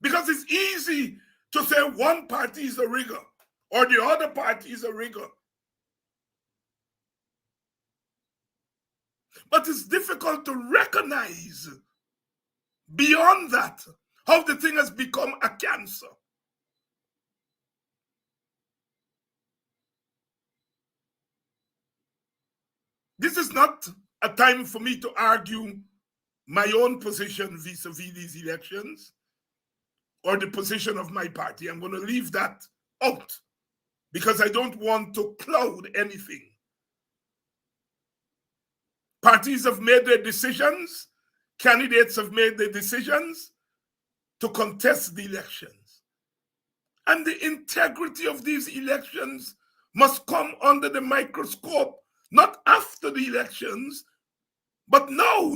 Because it's easy to say one party is a rigger or the other party is a rigger. But it's difficult to recognize beyond that how the thing has become a cancer. This is not a time for me to argue my own position vis-a-vis these elections or the position of my party. I'm going to leave that out because I don't want to cloud anything. Parties have made their decisions. Candidates have made their decisions to contest the elections. And the integrity of these elections must come under the microscope, not after the elections, but no.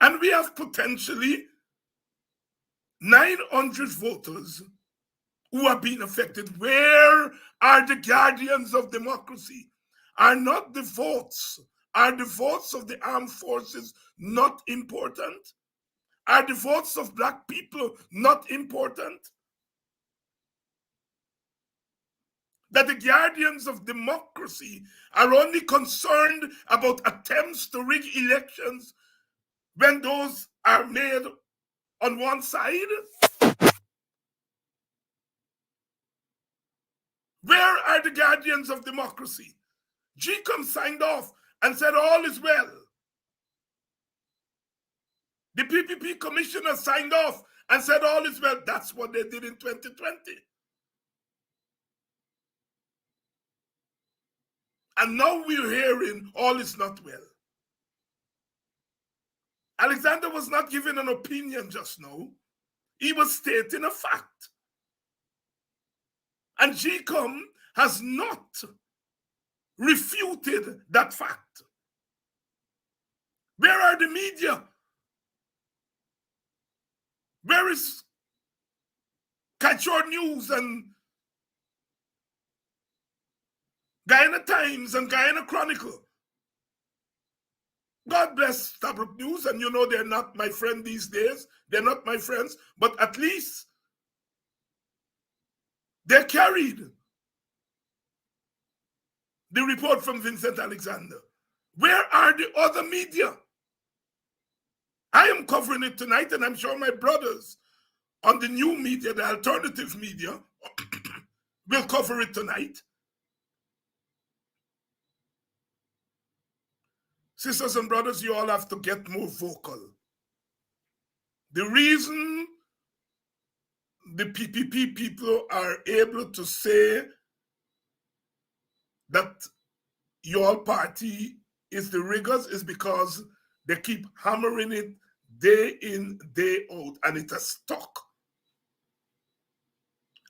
And we have potentially 900 voters who are being affected. Where are the guardians of democracy? Are not the votes? Are the votes of the armed forces not important? Are the votes of Black people not important? That the guardians of democracy are only concerned about attempts to rig elections when those are made on one side? Where are the guardians of democracy? GCOM signed off and said all is well. The PPP commissioner signed off and said all is well. That's what they did in 2020. And now we're hearing all is not well. Alexander was not giving an opinion just now. He was stating a fact. And GCOM has not refuted that fact. Where are the media? Where is Kachor News and Guyana Times and Guyana Chronicle? God bless Stabrook News, and you know they're not my friend these days. They're not my friends, but at least they carried the report from Vincent Alexander. Where are the other media? I am covering it tonight, and I'm sure my brothers on the new media, the alternative media, will cover it tonight. Sisters and brothers, you all have to get more vocal. The reason the PPP people are able to say that your party is the riggers is because they keep hammering it day in, day out, and it has stuck.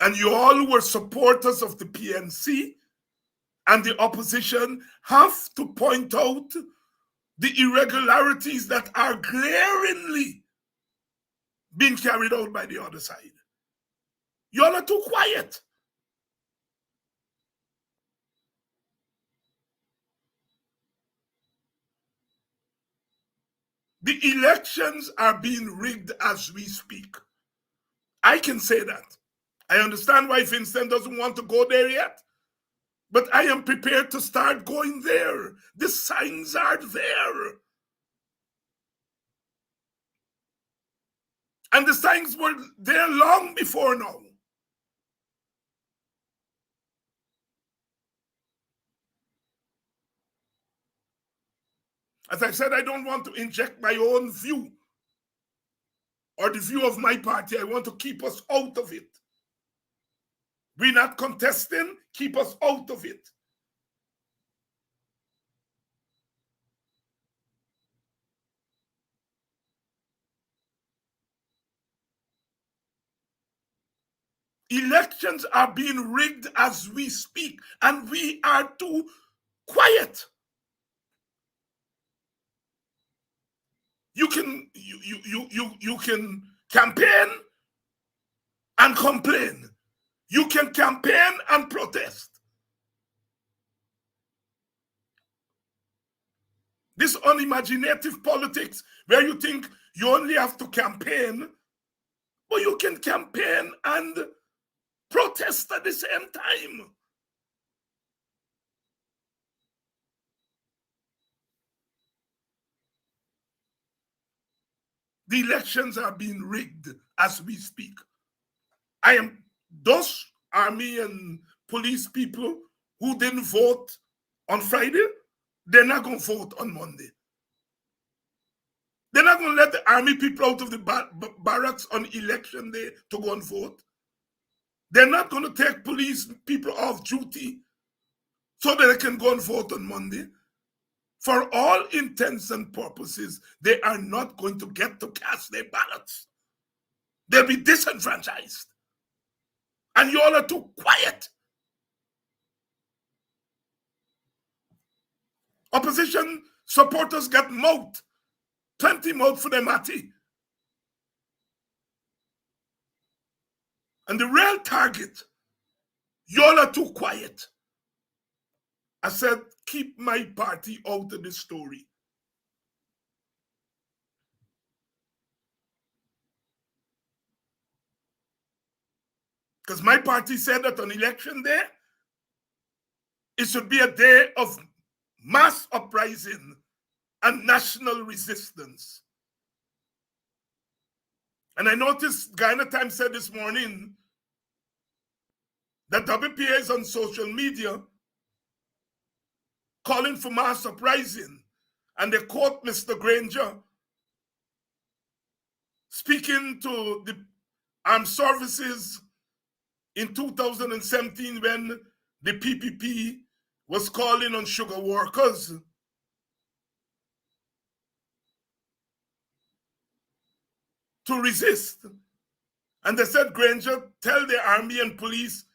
And you all who were supporters of the PNC and the opposition have to point out the irregularities that are glaringly being carried out by the other side. You all are too quiet. The elections are being rigged as we speak. I can say that. I understand why Vincent doesn't want to go there yet, but I am prepared to start going there. The signs are there. And the signs were there long before now. As I said, I don't want to inject my own view or the view of my party. I want to keep us out of it. We're not contesting, keep us out of it. Elections are being rigged as we speak, and we are too quiet. You can campaign and complain. You can campaign and protest. This unimaginative politics where you think you only have to campaign, but you can campaign and protest at the same time. The elections are being rigged as we speak. Those army and police people who didn't vote on Friday, they're not going to vote on Monday. They're not going to let the army people out of the barracks on election day to go and vote. They're not going to take police people off duty so that they can go and vote on Monday. For all intents and purposes, they are not going to get to cast their ballots. They'll be disenfranchised. And you all are too quiet. Opposition supporters got mouth. Plenty mouth for them, Matty. And the real target, you all are too quiet. I said, keep my party out of this story. Because my party said that on election day, it should be a day of mass uprising and national resistance. And I noticed Guyana Times said this morning that WPA is on social media calling for mass uprising. And they quote Mr. Granger speaking to the armed services in 2017 when the PPP was calling on sugar workers to resist. And they said, Granger, tell the army and police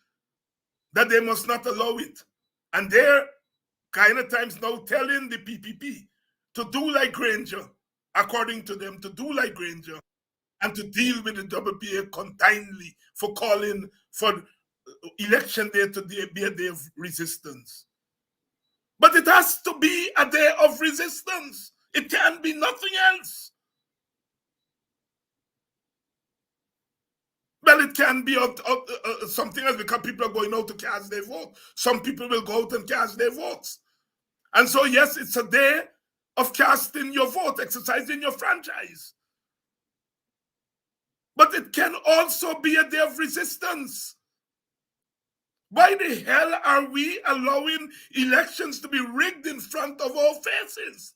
that they must not allow it. And they're Guyana Times now telling the PPP to do like Granger, according to them, to do like Granger, and to deal with the WPA continually for calling for election day to be a day of resistance. But it has to be a day of resistance. It can't be nothing else. Well, it can be something else because people are going out to cast their vote. Some people will go out and cast their votes. And so, yes, it's a day of casting your vote, exercising your franchise. But it can also be a day of resistance. Why the hell are we allowing elections to be rigged in front of our faces?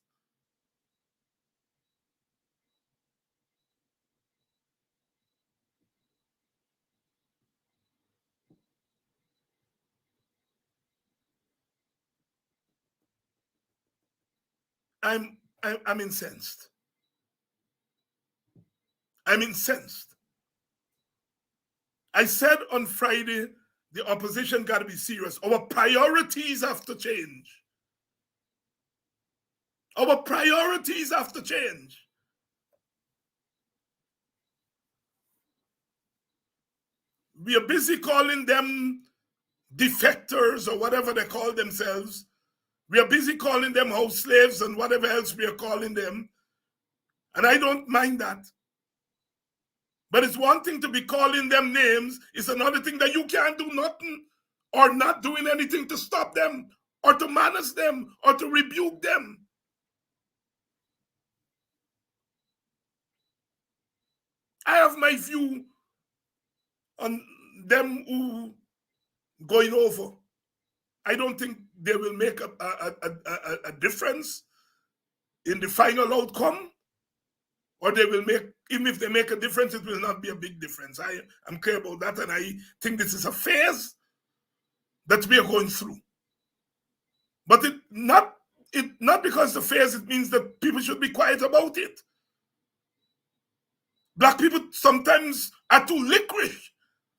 I'm incensed. I'm incensed. I said on Friday, the opposition got to be serious. Our priorities have to change. Our priorities have to change. We are busy calling them defectors or whatever they call themselves. We are busy calling them house slaves and whatever else we are calling them. And I don't mind that. But it's one thing to be calling them names. It's another thing that you can't do nothing or not doing anything to stop them or to manage them or to rebuke them. I have my view on them who going over. I don't think they will make a difference in the final outcome, or they will make, even if they make a difference, it will not be a big difference. I'm clear about that, and I think this is a phase that we are going through. But it not because the phase, it means that people should be quiet about it. Black people sometimes are too licorice.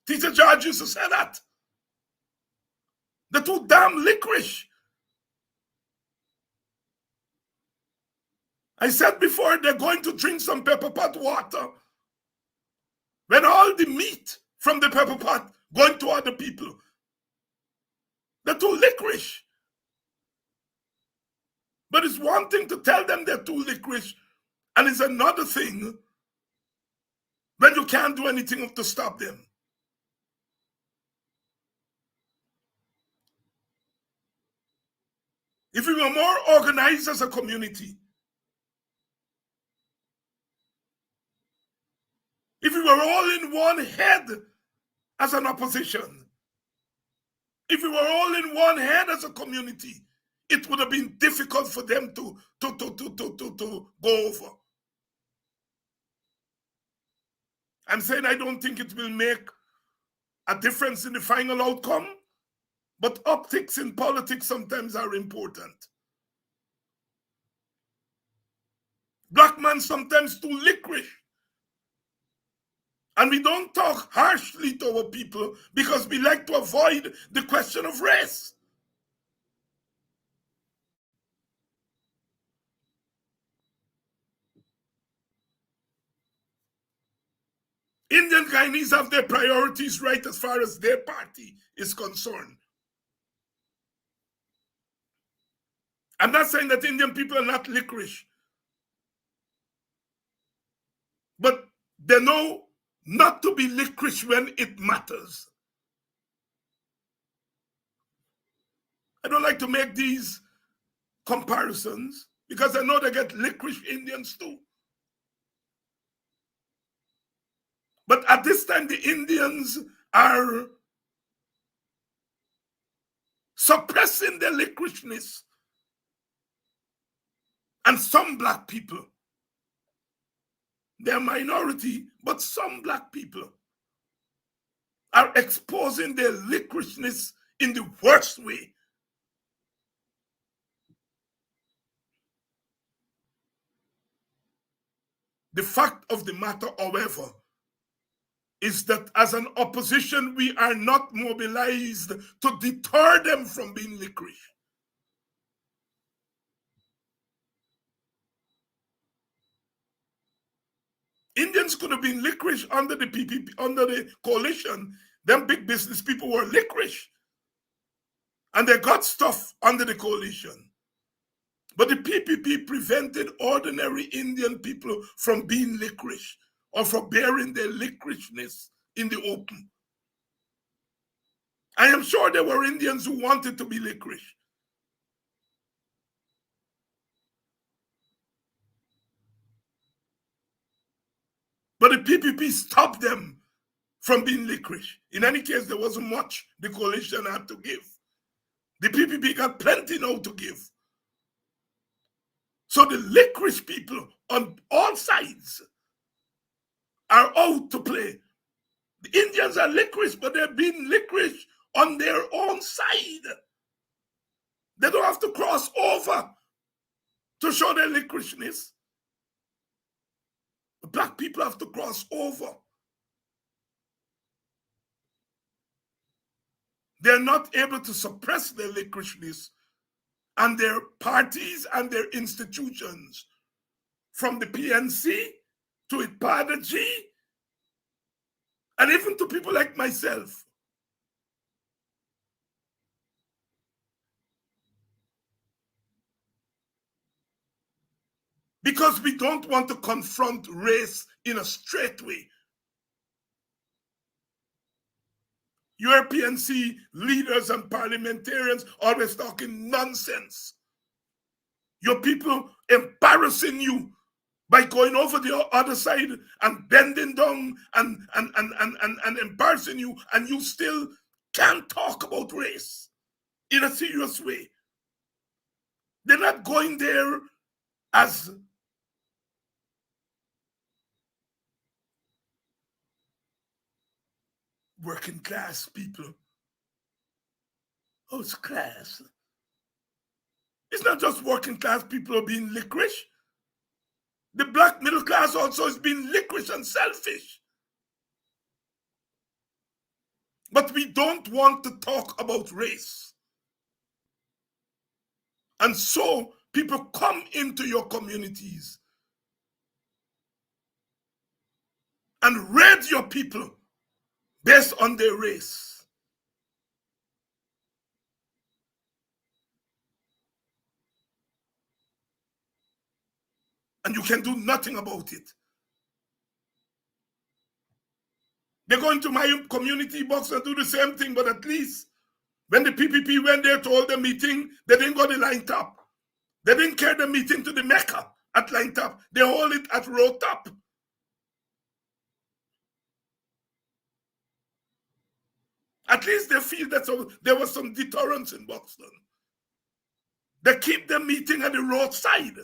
Teacher George used to say that. They're too damn licorice. I said before, they're going to drink some pepper pot water when all the meat from the pepper pot going to other people. They're too licorice. But it's one thing to tell them they're too licorice, and it's another thing when you can't do anything to stop them. If we were more organized as a community, if we were all in one head as an opposition, if we were all in one head as a community, it would have been difficult for them to go over. I'm saying I don't think it will make a difference in the final outcome, but optics in politics sometimes are important. Black man sometimes too licorice. And we don't talk harshly to our people because we like to avoid the question of race. Indian Guyanese have their priorities right as far as their party is concerned. I'm not saying that Indian people are not licorice, but they know not to be licorice when it matters. I don't like to make these comparisons because I know they get licorice Indians too. But at this time, the Indians are suppressing their licoriceness. And some black people, they're a minority, but some black people are exposing their licoriceness in the worst way. The fact of the matter, however, is that as an opposition, we are not mobilized to deter them from being licorice. Indians could have been licorice under the PPP, under the coalition. Them big business people were licorice. And they got stuff under the coalition. But the PPP prevented ordinary Indian people from being licorice or from bearing their licoriceness in the open. I am sure there were Indians who wanted to be licorice. But the PPP stopped them from being licorice. In any case, there wasn't much the coalition had to give. The PPP got plenty now to give. So the licorice people on all sides are out to play. The Indians are licorice, but they're being licorice on their own side. They don't have to cross over to show their licoriceness. The black people have to cross over. They're not able to suppress their licoriceness and their parties and their institutions, from the PNC to IPADA G, and even to people like myself. Because we don't want to confront race in a straight way. Your PNC leaders and parliamentarians always talking nonsense. Your people embarrassing you by going over the other side and bending down and embarrassing you, and you still can't talk about race in a serious way. They're not going there as working class people. Oh, it's class. It's not just working class people are being licorice. The black middle class also is being licorice and selfish. But we don't want to talk about race. And so people come into your communities and raid your people based on their race. and you can do nothing about it. They're going to my community box and do the same thing, but at least when the PPP went there to hold the meeting, they didn't go to line top. They didn't carry the meeting to the Mecca at line top. They hold it at road top. At least they feel that there was some deterrence in Boston. They keep the meeting at the roadside.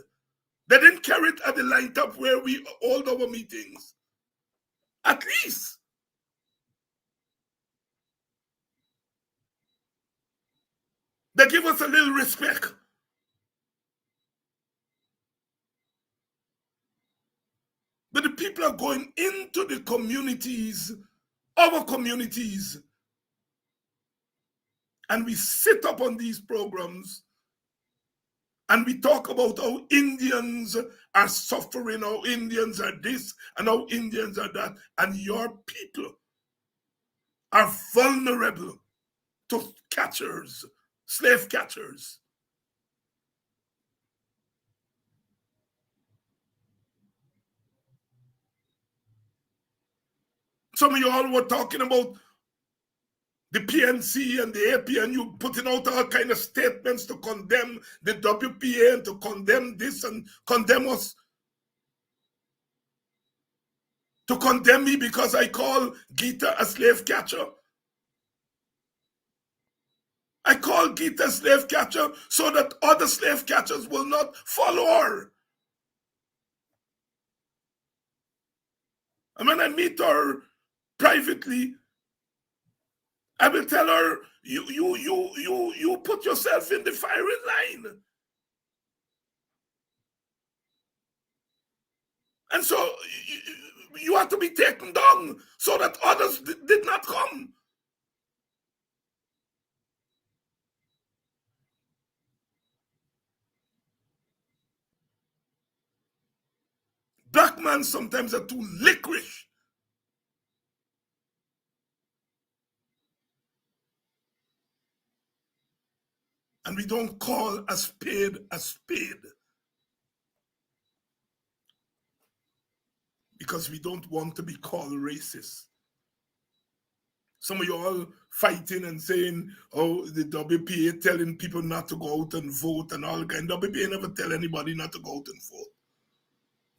They didn't carry it at the line top where we hold our meetings. At least. They give us a little respect. But the people are going into the communities, our communities, and we sit up on these programs and we talk about how Indians are suffering, how Indians are this and how Indians are that, and your people are vulnerable to catchers, slave catchers. Some of you all were talking about the PNC and the AP, and you putting out all kind of statements to condemn the WPA and to condemn this and condemn us. To condemn me because I call Gita a slave catcher. I call Gita a slave catcher so that other slave catchers will not follow her. And when I meet her privately, I will tell her, you put yourself in the firing line. And so you have to be taken down so that others did not come. Black men sometimes are too licorice. And we don't call a spade a spade. Because we don't want to be called racist. Some of you all fighting and saying, oh, the WPA telling people not to go out and vote and all kind. WPA never tell anybody not to go out and vote.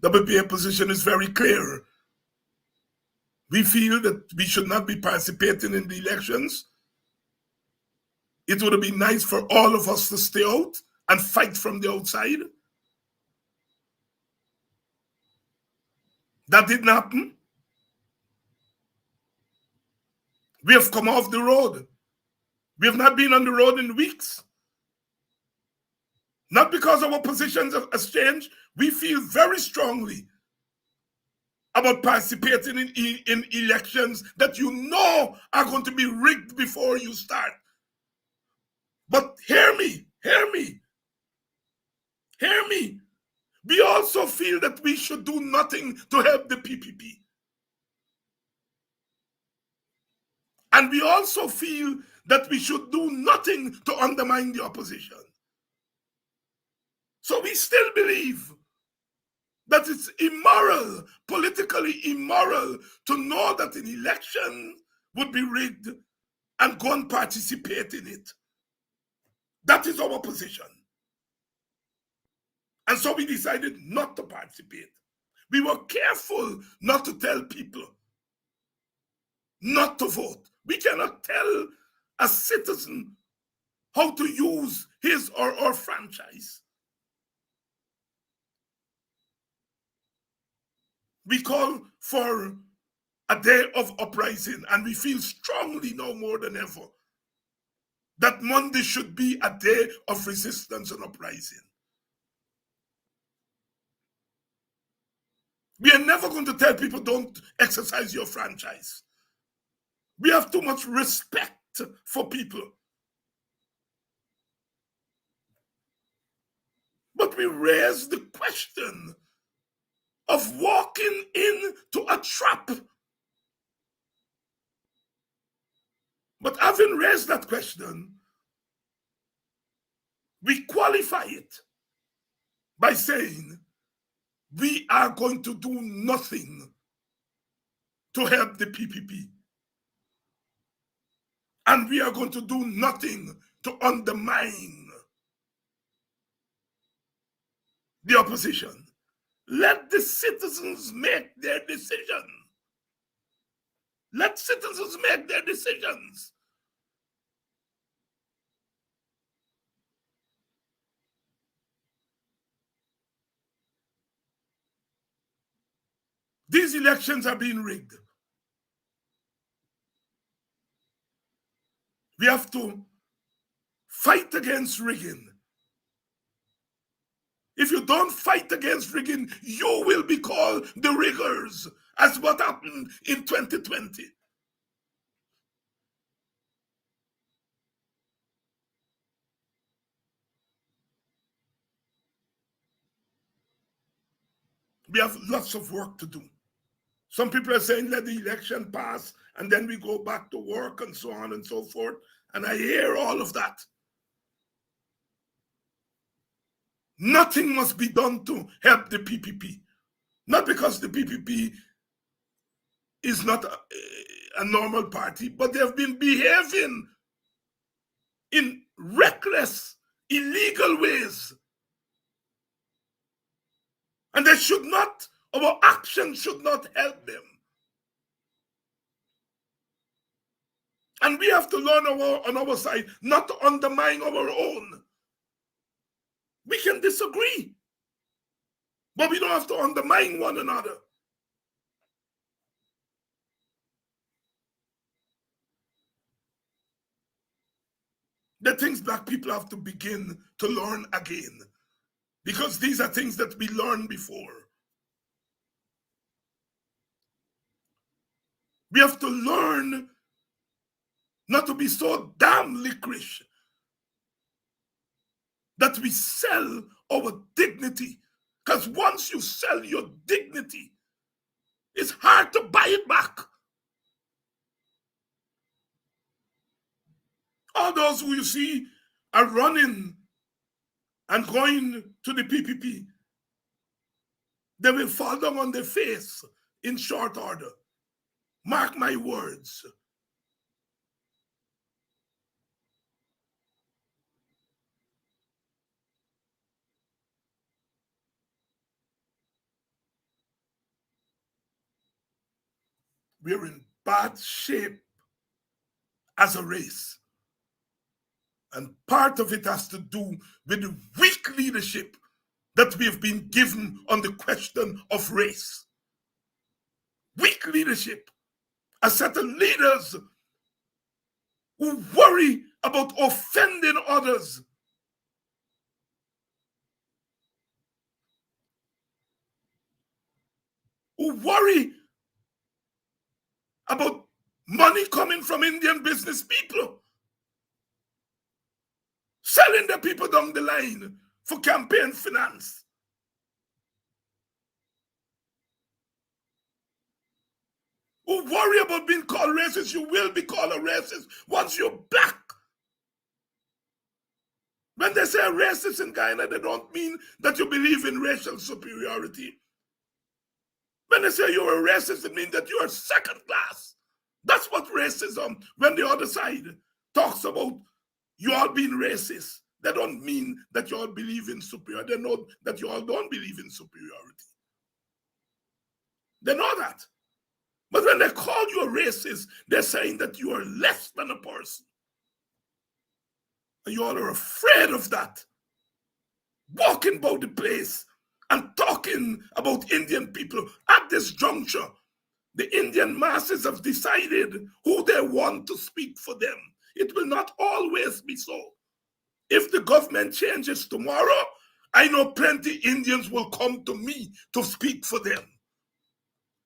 WPA position is very clear. We feel that we should not be participating in the elections. It would have been nice for all of us to stay out and fight from the outside. That didn't happen. We have come off the road. We have not been on the road in weeks. Not because our positions have changed. We feel very strongly about participating in elections that you know are going to be rigged before you start. But hear me. We also feel that we should do nothing to help the PPP. And we also feel that we should do nothing to undermine the opposition. So we still believe that it's immoral, politically immoral, to know that an election would be rigged and go and participate in it. That is our position. And so we decided not to participate. We were careful not to tell people not to vote. We cannot tell a citizen how to use his or her franchise. We call for a day of uprising, and we feel strongly now more than ever that Monday should be a day of resistance and uprising. We are never going to tell people don't exercise your franchise. We have too much respect for people. But we raise the question of walking into a trap. But having raised that question, we qualify it by saying we are going to do nothing to help the PPP. And we are going to do nothing to undermine the opposition. Let the citizens make their decision. Let citizens make their decisions. These elections are being rigged. We have to fight against rigging. If you don't fight against rigging, you will be called the riggers, as what happened in 2020. We have lots of work to do. Some people are saying, let the election pass, and then we go back to work, and so on and so forth. And I hear all of that. Nothing must be done to help the PPP. Not because the PPP is not a normal party, but they have been behaving in reckless, illegal ways. And they should not, our action should not help them. And we have to learn on our side not to undermine our own. We can disagree, but we don't have to undermine one another. The things Black people have to begin to learn again, because these are things that we learned before. We have to learn not to be so damn licorice that we sell our dignity. Because once you sell your dignity, it's hard to buy it back. All those who you see are running and going to the PPP, they will fall down on their face in short order. Mark my words. We're in bad shape as a race. And part of it has to do with the weak leadership that we have been given on the question of race. Weak leadership. A set of leaders who worry about offending others. Who worry about money coming from Indian business people, selling the people down the line for campaign finance. Who worry about being called racist. You will be called a racist once you're Black. When they say racist in Guyana, they don't mean that you believe in racial superiority. When they say you're a racist, it means that you are second class. That's what racism, when the other side talks about you all being racist, they don't mean that you all believe in superiority. They know that you all don't believe in superiority. They know that. But when they call you a racist, they're saying that you are less than a person. And you all are afraid of that. Walking about the place and talking about Indian people at this juncture, the Indian masses have decided who they want to speak for them. It will not always be so. If the government changes tomorrow, I know plenty Indians will come to me to speak for them.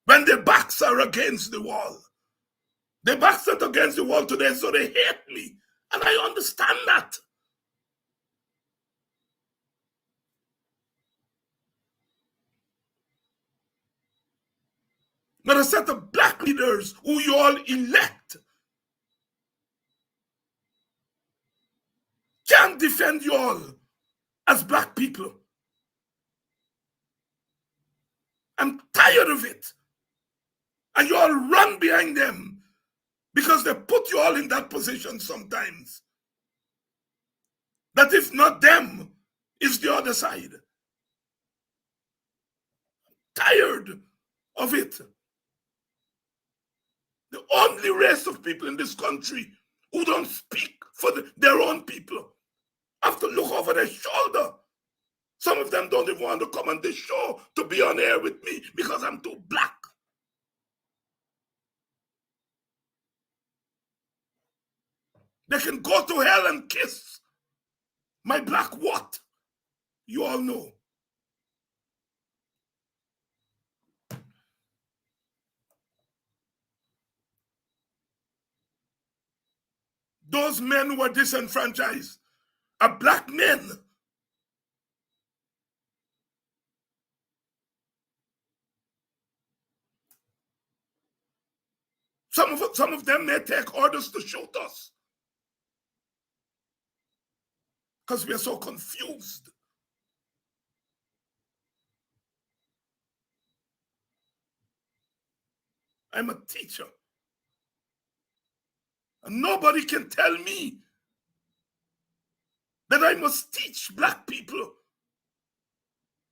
When their backs are against the wall. Their backs are against the wall today, so they hate me. And I understand that. But a set of Black leaders who you all elect can't defend you all as Black people. I'm tired of it. And you all run behind them because they put you all in that position sometimes. That if not them, it's the other side. Tired of it. The only race of people in this country who don't speak for their own people have to look over their shoulder. Some of them don't even want to come on this show to be on air with me because I'm too black. They can go to hell and kiss my black what? You all know. Those men who were disenfranchised are black men. Some of them may take orders to shoot us because we are so confused. I'm a teacher. And nobody can tell me that I must teach black people.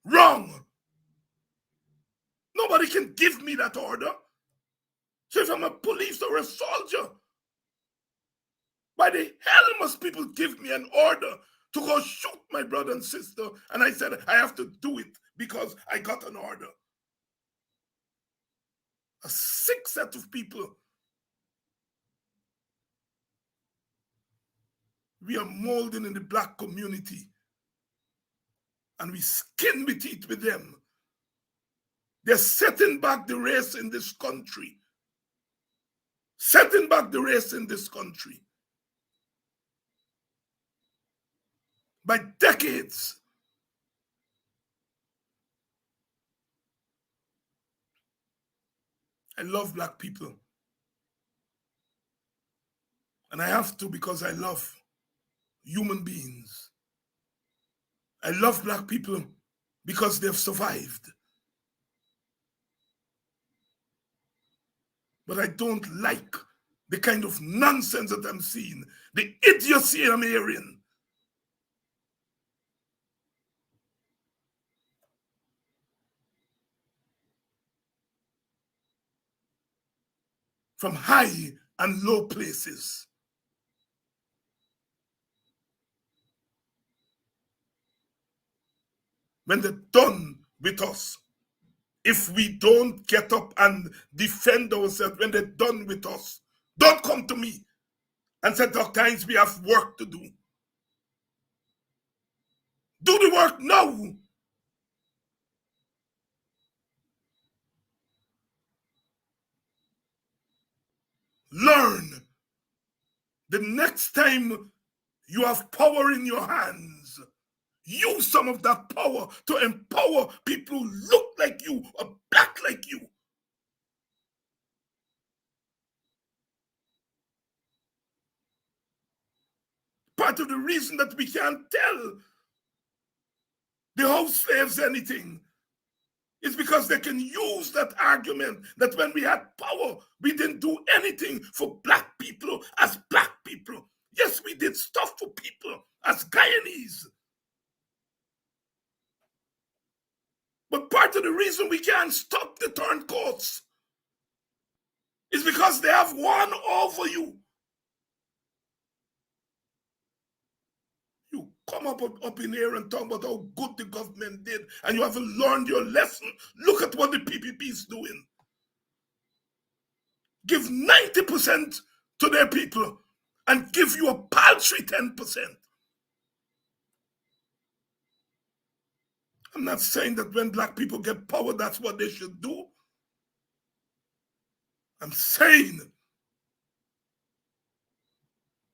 Wrong. Nobody can give me that order. So if I'm a police or a soldier, why the hell must people give me an order to go shoot my brother and sister? And I said, I have to do it because I got an order. A sick set of people. We are molding in the black community and we skin with teeth with them. They're setting back the race in this country. Setting back the race in this country. By decades. I love black people. And I have to because I love human beings. I love black people because they've survived. But I don't like the kind of nonsense that I'm seeing, the idiocy I'm hearing. From high and low places. When they're done with us, if we don't get up and defend ourselves, when they're done with us, don't come to me and say, Dr. Hines, we have work to do. Do the work now. Learn. The next time you have power in your hands, use some of that power to empower people who look like you or black like you. Part of the reason that we can't tell the house slaves anything is because they can use that argument that when we had power, we didn't do anything for black people as black people. Yes, we did stuff for people as Guyanese. But part of the reason we can't stop the turncoats is because they have won over you. You come up in here and talk about how good the government did, and you haven't learned your lesson. Look at what the PPP is doing. Give 90% to their people and give you a paltry 10%. I'm not saying that when black people get power, that's what they should do. I'm saying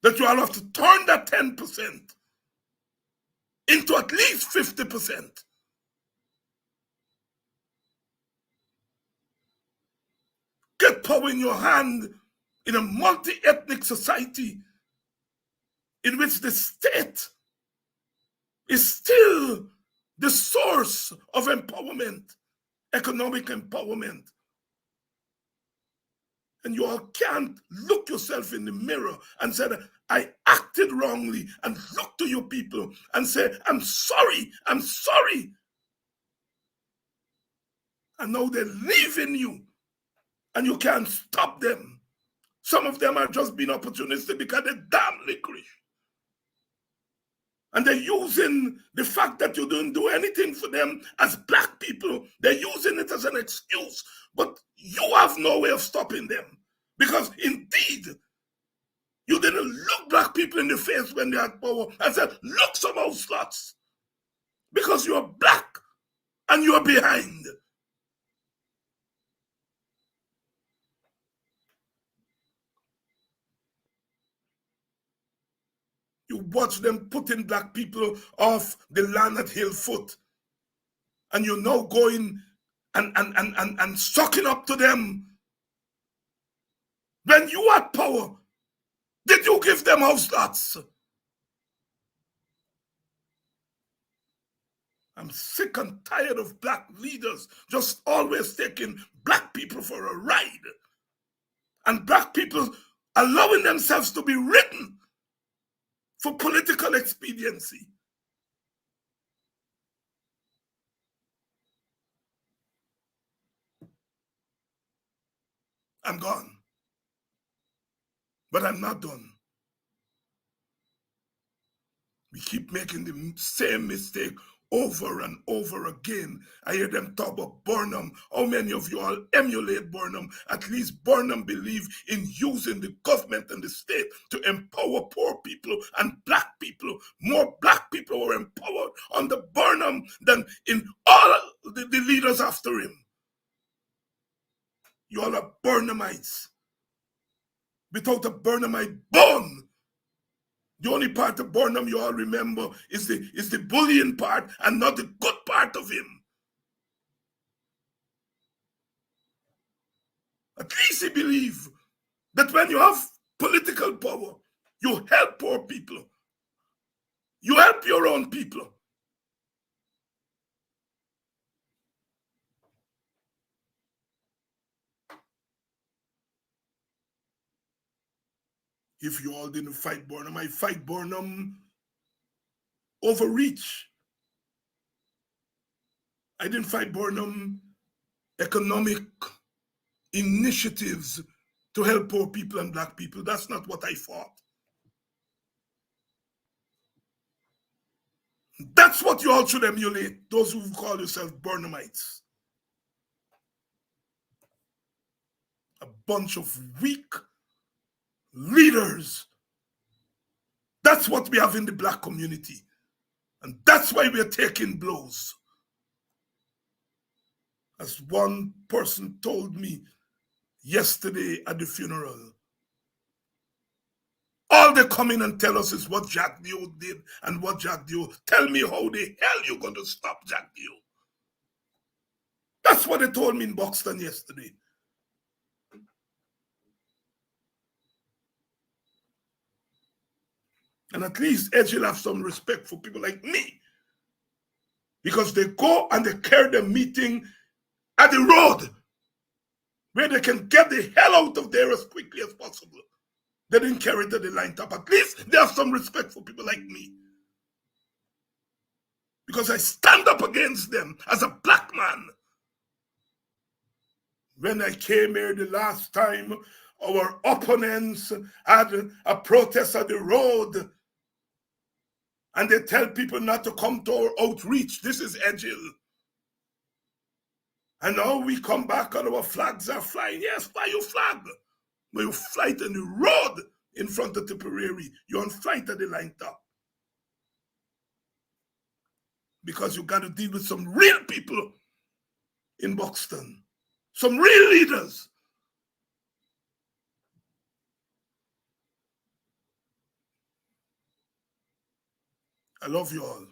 that you all have to turn that 10% into at least 50%. Get power in your hand in a multi-ethnic society in which the state is still the source of empowerment. economic empowerment. And you all can't look yourself in the mirror and say, I acted wrongly, and look to your people and say, I'm sorry, I'm sorry. And now they're leaving you and you can't stop them. Some of them are just being opportunistic because they're damn licorice. And they're using the fact that you didn't do anything for them as black people. They're using it as an excuse. But you have no way of stopping them. Because indeed, you didn't look black people in the face when they had power and said, look, some house slots. Because you're black and you're behind. You watch them putting black people off the land at Hillfoot. And you're now going and sucking up to them. When you had power, did you give them house lots? I'm sick and tired of black leaders just always taking black people for a ride. And black people allowing themselves to be ridden for political expediency. I'm gone. But I'm not done. We keep making the same mistake over and over again. I hear them talk about Burnham. How many of you all emulate Burnham? At least Burnham believe in using the government and the state to empower poor people and black people. More black people were empowered under Burnham than in all the leaders after him. You all are Burnhamites. Without a Burnhamite bone. The only part of Burnham you all remember is the bullying part and not the good part of him. At least he believed that when you have political power, you help poor people. You help your own people. If you all didn't fight Burnham, I fight Burnham overreach. I didn't fight Burnham economic initiatives to help poor people and black people. That's not what I fought. That's what you all should emulate, those who call yourselves Burnhamites. A bunch of weak leaders. That's what we have in the black community. And that's why we're taking blows. As one person told me yesterday at the funeral, all they come in and tell us is what Jack Dio did and what Jack Dio. Tell me how the hell you're going to stop Jack Dio. That's what they told me in Buxton yesterday. And at least Edge will have some respect for people like me. Because they go and they carry the meeting at the road where they can get the hell out of there as quickly as possible. They didn't carry it to the line top. At least they have some respect for people like me. Because I stand up against them as a black man. When I came here the last time, our opponents had a protest at the road. And they tell people not to come to our outreach. This is Edgil. And now we come back and our flags are flying. Yes, fly your flag. But you fight on the road in front of Tipperary. You don't fight at the line top. Because you got to deal with some real people in Buxton. Some real leaders. I love you all.